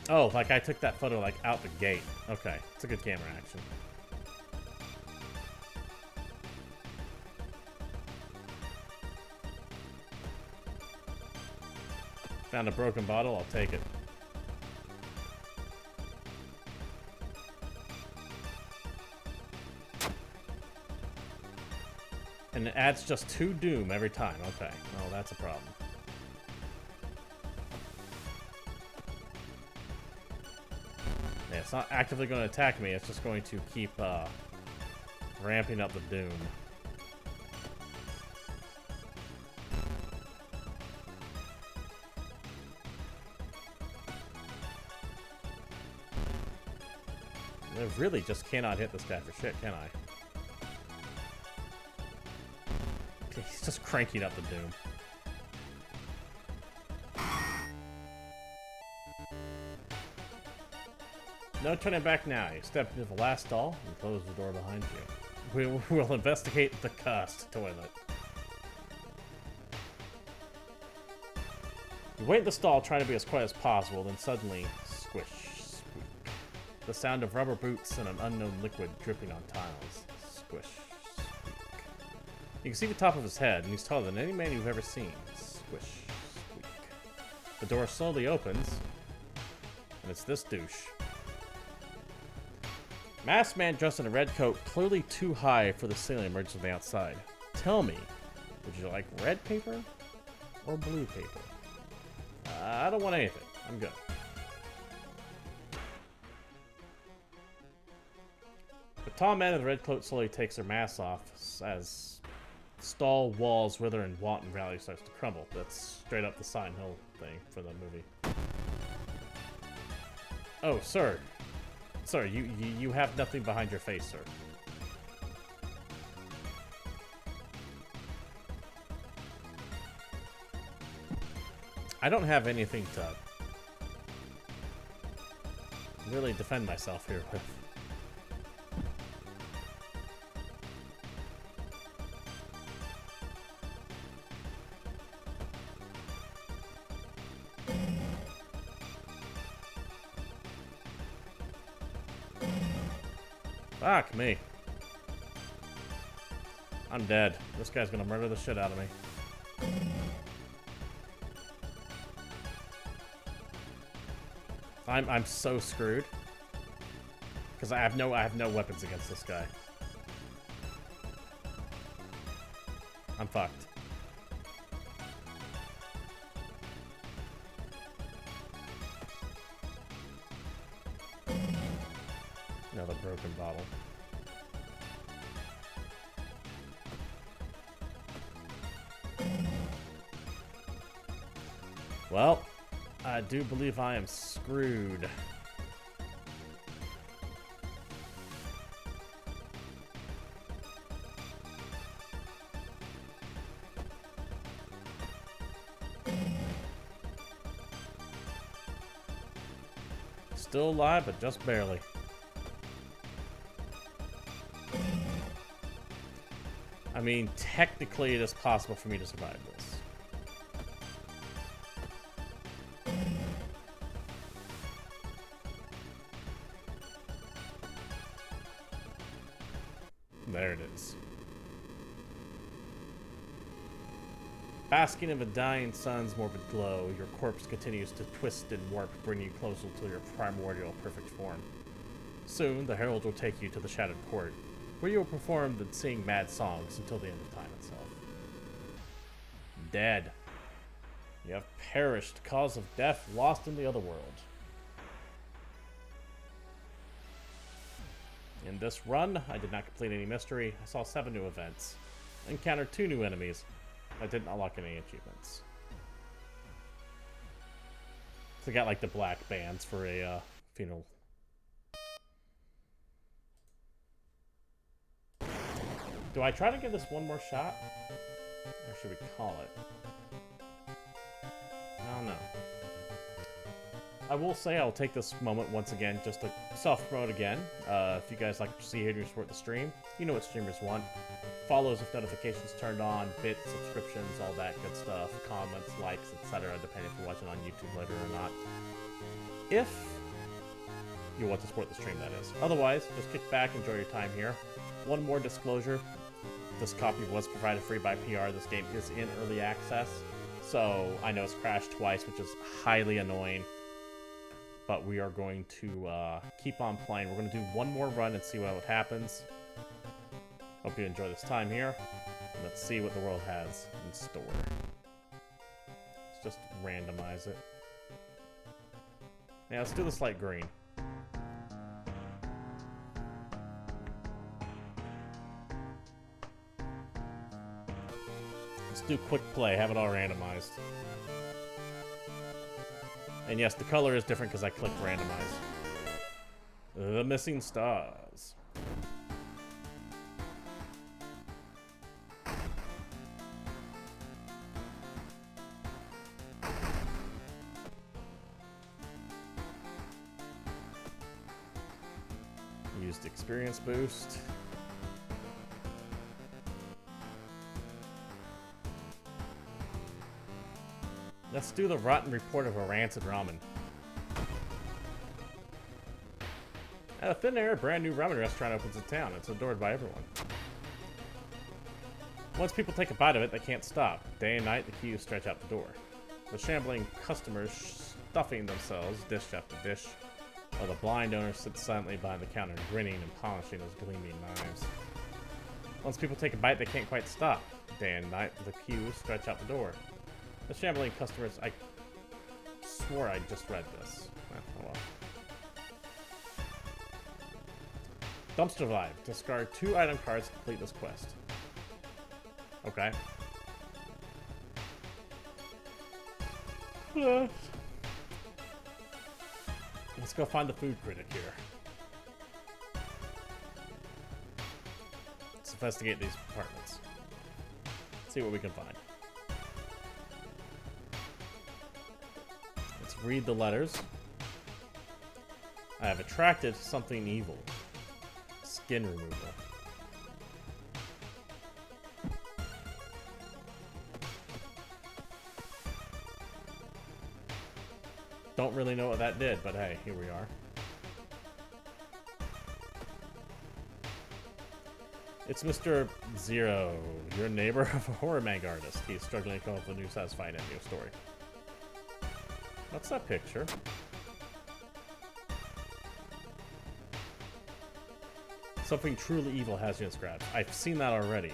Oh, like I took that photo like out the gate. Okay, it's a good camera action. Found a broken bottle, I'll take it. And it adds just 2 doom every time. Okay, well that's a problem. it's not actively going to attack me. It's just going to keep ramping up the doom. I really just cannot hit this guy for shit, can I? He's just cranking up the doom. No turning back now. You step into the last stall and close the door behind you. We'll investigate the cursed toilet. You wait in the stall trying to be as quiet as possible, then suddenly, squish, squeak. The sound of rubber boots and an unknown liquid dripping on tiles. Squish, squeak. You can see the top of his head, and he's taller than any man you've ever seen. Squish, squeak. The door slowly opens, and it's this douche. Masked man dressed in a red coat, clearly too high for the ceiling, emerges from the outside. Tell me, would you like red paper or blue paper? I don't want anything. I'm good. The tall man in the red coat slowly takes their mask off as stall walls wither and wanton valley starts to crumble. That's straight up the Silent Hill thing for the movie. Oh, sir. Sir, you have nothing behind your face, sir. I don't have anything to really defend myself here with. Fuck me. I'm dead. This guy's gonna murder the shit out of me. I'm so screwed. Because I have no weapons against this guy. I'm fucked. Another broken bottle. Well, I do believe I am screwed. Still alive, but just barely. I mean, technically it is possible for me to survive this. There it is. Basking in the dying sun's morbid glow, your corpse continues to twist and warp, bringing you closer to your primordial perfect form. Soon, the herald will take you to the Shattered Court, where you will perform and sing mad songs until the end of time itself. Dead. You have perished, cause of death, lost in the other world. In this run, I did not complete any mystery. I saw 7 new events. I encountered 2 new enemies. I didn't unlock any achievements. So I got like the black bands for a funeral. Do I try to give this one more shot? Or should we call it? I don't know. I will say I'll take this moment once again just to self-promote again. If you guys like to see here and support the stream, you know what streamers want. Follows with notifications turned on, bits, subscriptions, all that good stuff, comments, likes, etc. depending if you're watching on YouTube later or not. If you want to support the stream, that is. Otherwise, just kick back, enjoy your time here. One more disclosure. This copy was provided free by PR. This game is in early access, so I know it's crashed twice, which is highly annoying. But we are going to keep on playing. We're going to do one more run and see what happens. Hope you enjoy this time here. Let's see what the world has in store. Let's just randomize it. Yeah, let's do this light green. do quick play, have it all randomized. And yes, the color is different because I clicked randomize. The missing stars. Used experience boost. Let's do the rotten report of a rancid ramen. Out of thin air, a brand new ramen restaurant opens in town. It's adored by everyone. Once people take a bite of it, they can't stop. Day and night, the queues stretch out the door. The shambling customers stuffing themselves, dish after dish, while the blind owner sits silently behind the counter, grinning and polishing his gleaming knives. Once people take a bite, they can't quite stop. Day and night, the queues stretch out the door. The shambling customers... I swore I just read this. Oh well. Dumpster Vibe. Discard 2 item cards to complete this quest. Okay. Let's go find the food critic here. Let's investigate these apartments. See what we can find. Let's read the letters. I have attracted something evil. Skin removal. Don't really know what that did, but hey, here we are. It's Mr. Zero, your neighbor of a horror manga artist. He's struggling to come up with a new satisfying ending story. What's that picture? Something truly evil has you in scraps. I've seen that already.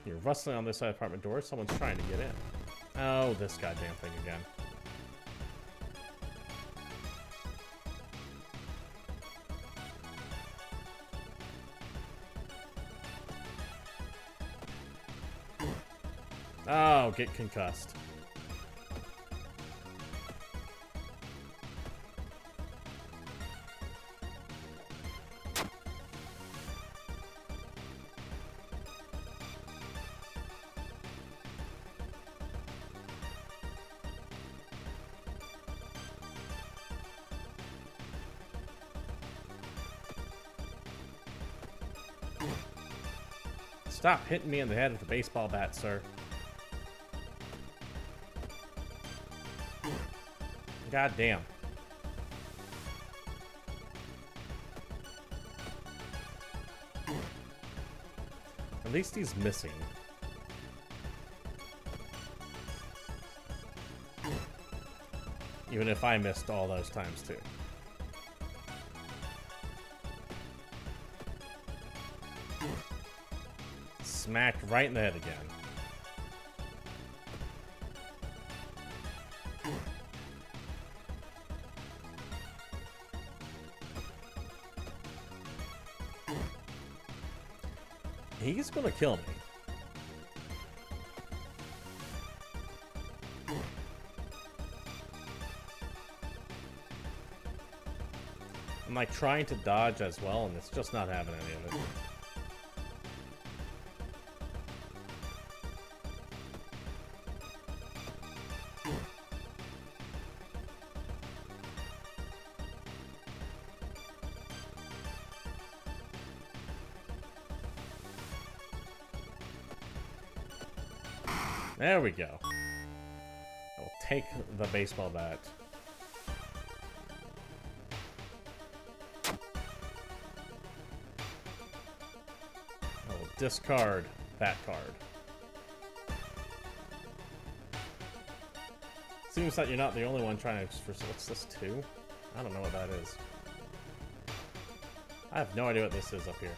You're rustling on this side of the apartment door. Someone's trying to get in. Oh, this goddamn thing again. Oh, get concussed. Stop hitting me in the head with a baseball bat, sir. God damn. At least he's missing. Even if I missed all those times too. Smacked right in the head again. He's gonna kill me. I'm like trying to dodge as well, and it's just not having any of it. There we go. I will take the baseball bat. I will discard that card. Seems like you're not the only one trying to... What's this, 2? I don't know what that is. I have no idea what this is up here.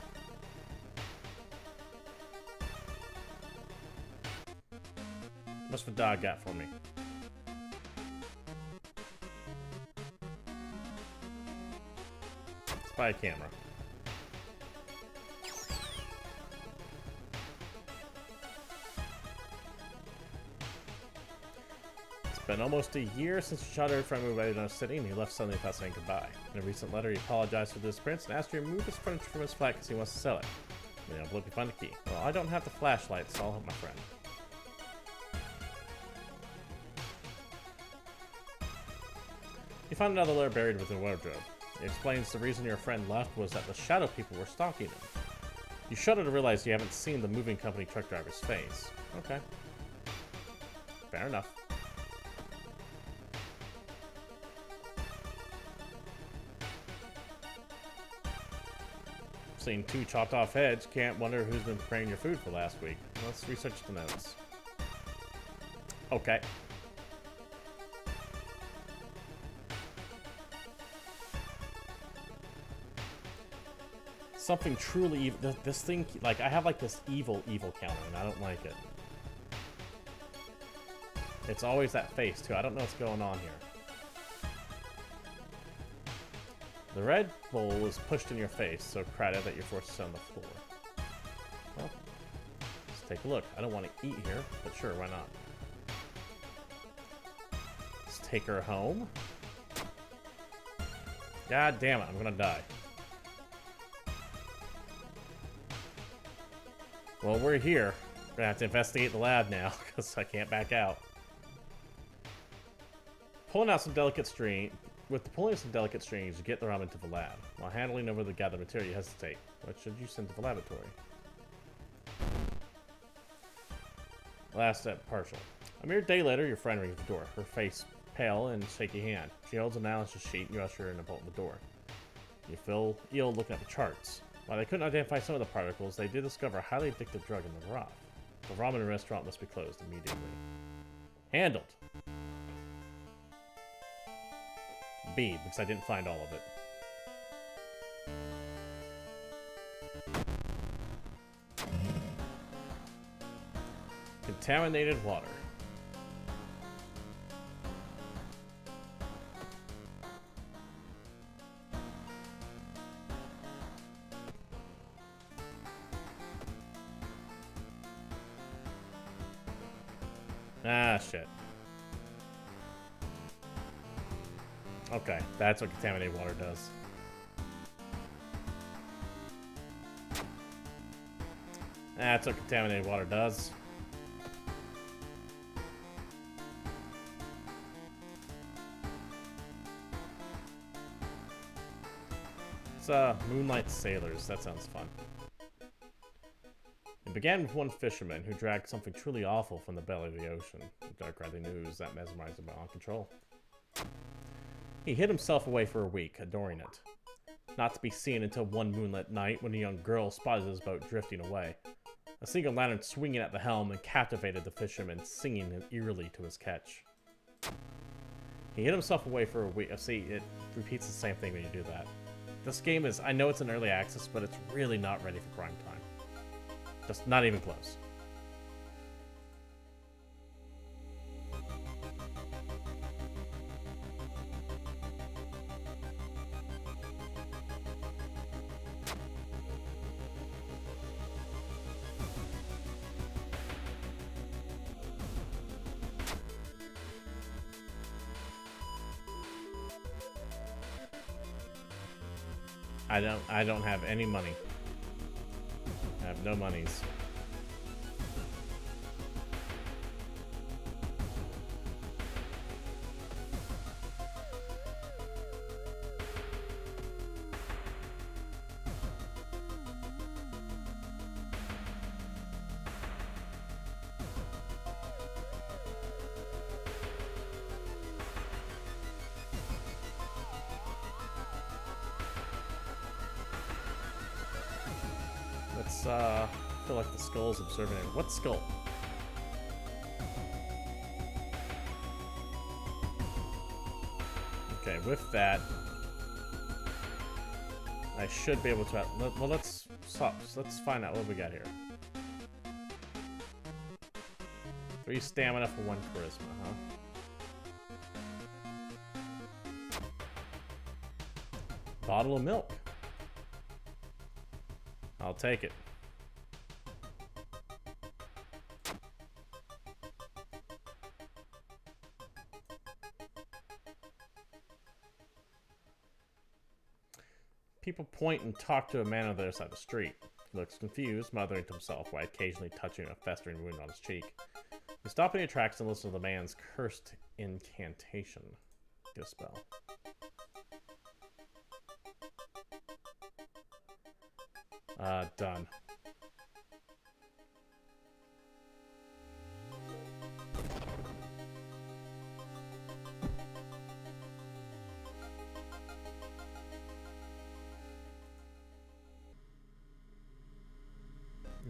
What's the dog got for me? Let's buy a camera. been almost a year since you shot her friend moved away to another city, and he left suddenly without saying goodbye. In a recent letter, he apologized for the disappearance and asked you to remove his furniture from his flat because he wants to sell it. The envelope, you find the key. Well, I don't have the flashlight, so I'll help my friend. You find another letter buried within a wardrobe. It explains the reason your friend left was that the shadow people were stalking him. You shudder to realize you haven't seen the moving company truck driver's face. Okay. Fair enough. Seeing 2 chopped off heads, can't wonder who's been preparing your food for last week. Let's research the notes. Okay. Something truly evil. This thing, like, I have like this evil counter, and I don't like it. It's always that face, too. I don't know what's going on here. The Red Bull is pushed in your face, so credit that you're forced to sit on the floor. Well, let's take a look. I don't want to eat here, but sure, why not? Let's take her home. God damn it, I'm gonna die. Well, we're here. We're gonna have to investigate the lab now, because I can't back out. Pulling out some delicate string. With the pulling of some delicate strings, you get the ramen to the lab. While handling over the gathered material, you hesitate. What should you send to the laboratory? Last step, partial. A mere day later, your friend rings the door. Her face pale and shaky hand. She holds an analysis sheet and you usher her in to bolt the door. You feel ill looking at the charts. While they couldn't identify some of the particles, they did discover a highly addictive drug in the broth. The ramen restaurant must be closed immediately. Handled. B, because I didn't find all of it. Contaminated water. Ah, shit. Okay, that's what contaminated water does. That's what contaminated water does. It's Moonlight Sailors. That sounds fun. It began with one fisherman who dragged something truly awful from the belly of the ocean. The dark riding news that mesmerized him beyond control. He hid himself away for a week, adoring it. Not to be seen until one moonlit night when a young girl spotted his boat drifting away. A single lantern swinging at the helm and captivated the fisherman, singing eerily to his catch. He hid himself away for a week. See, it repeats the same thing when you do that. This game is, I know it's in early access, but it's really not ready for prime time. Just not even close. I don't have any money. I have no monies. I feel like the skull's observing it. What skull? Okay, with that, I should be able to. Well, let's find out what we got here. 3 stamina for 1 charisma, huh? Bottle of milk. I'll take it. People point and talk to a man on the other side of the street. He looks confused, muttering to himself while occasionally touching a festering wound on his cheek. You stop in your tracks and listen to the man's cursed incantation. Get a spell. Done.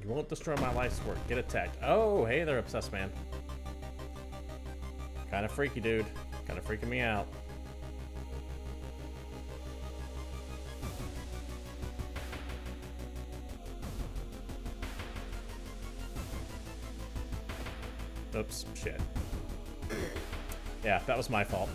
You won't destroy my life's work. Get attacked. Oh, hey there, obsessed man. Kind of freaky, dude. Kind of freaking me out. Oops, shit. Yeah, that was my fault.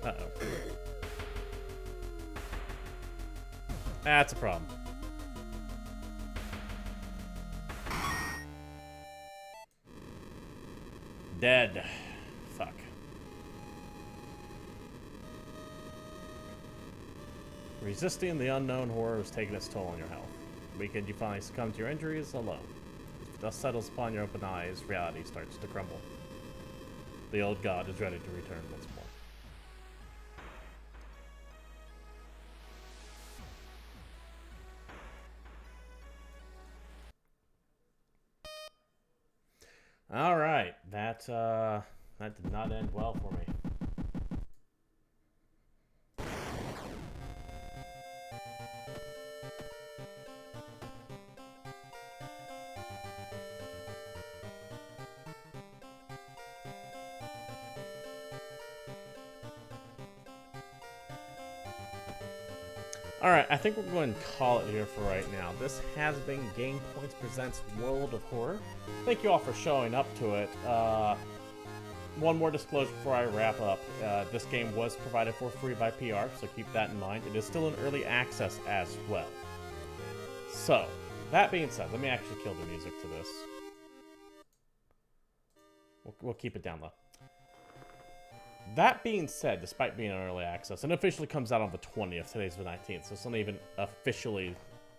Uh-oh. That's a problem. Dead. Fuck. Resisting the unknown horror has taken its toll on your health. Weakened, you finally succumb to your injuries alone. As dust settles upon your open eyes, reality starts to crumble. The old god is ready to return once more. All right, that did not end well for me. Alright, I think we're going to call it here for right now. This has been GamePoints Presents World of Horror. Thank you all for showing up to it. One more disclosure before I wrap up. This game was provided for free by PR, so keep that in mind. It is still in early access as well. So, that being said, let me actually kill the music to this. We'll keep it down low. That being said, despite being in early access, and officially comes out on the 20th, today's the 19th, so it's not even officially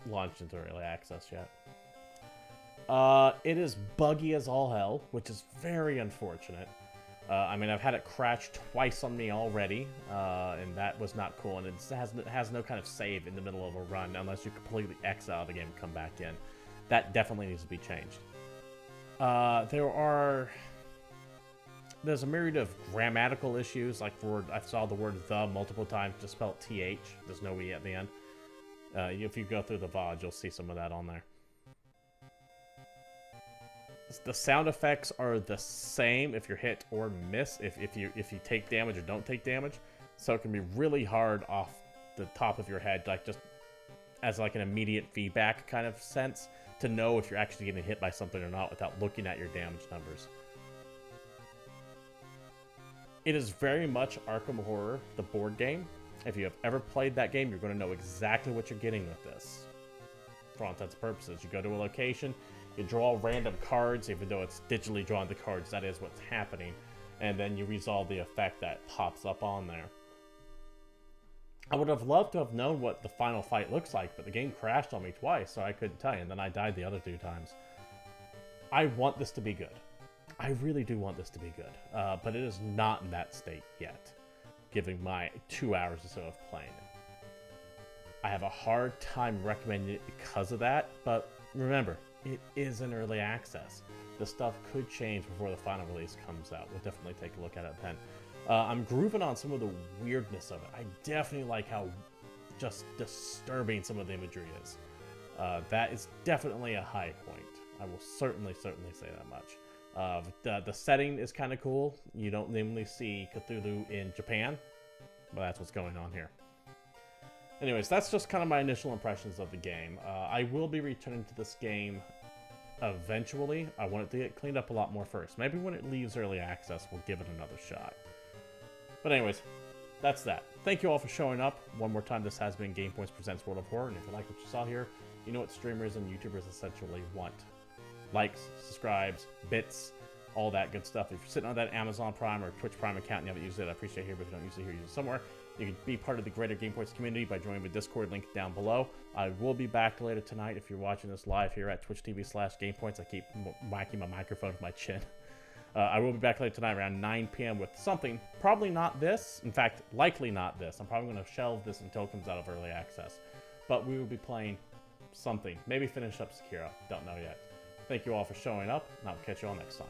launched into early access yet. It is buggy as all hell, which is very unfortunate. I mean, I've had it crash twice on me already, and that was not cool, and it has no kind of save in the middle of a run, unless you completely X out of the game and come back in. That definitely needs to be changed. There's a myriad of grammatical issues, like I saw the word the multiple times, just spelled TH. There's no E at the end. If you go through the VOD, you'll see some of that on there. The sound effects are the same if you're hit or miss, if you take damage or don't take damage. So it can be really hard off the top of your head, like just as like an immediate feedback kind of sense, to know if you're actually getting hit by something or not without looking at your damage numbers. It is very much Arkham Horror, the board game. If you have ever played that game, you're going to know exactly what you're getting with this. For all intents and purposes, you go to a location, you draw random cards, even though it's digitally drawn the cards, that is what's happening, and then you resolve the effect that pops up on there. I would have loved to have known what the final fight looks like, but the game crashed on me twice, so I couldn't tell you, and then I died the other 2 times. I want this to be good. I really do want this to be good, but it is not in that state yet, given my 2 hours or so of playing it. I have a hard time recommending it because of that, but remember, it is in early access. This stuff could change before the final release comes out. We'll definitely take a look at it then. I'm grooving on some of the weirdness of it. I definitely like how just disturbing some of the imagery is. That is definitely a high point. I will certainly say that much. The setting is kind of cool. You don't normally see Cthulhu in Japan, but that's what's going on here. Anyways, that's just kind of my initial impressions of the game. I will be returning to this game eventually. I want it to get cleaned up a lot more first. Maybe when it leaves early access, we'll give it another shot. But anyways, that's that. Thank you all for showing up. One more time, this has been GamePoints Presents World of Horror, and if you like what you saw here, You know what streamers and YouTubers essentially want. Likes, subscribes, bits, all that good stuff. If you're sitting on that Amazon Prime or Twitch Prime account and you haven't used it, I appreciate it here, but if you don't use it here, use it somewhere. You can be part of the greater GamePoints community by joining the Discord link down below. I will be back later tonight if you're watching this live here at twitch.tv/GamePoints. I keep whacking my microphone with my chin. I will be back later tonight around 9 p.m. with something, probably not this. In fact, likely not this. I'm probably going to shelve this until it comes out of early access. But we will be playing something. Maybe finish up Sekiro. Don't know yet. Thank you all for showing up, and I'll catch you all next time.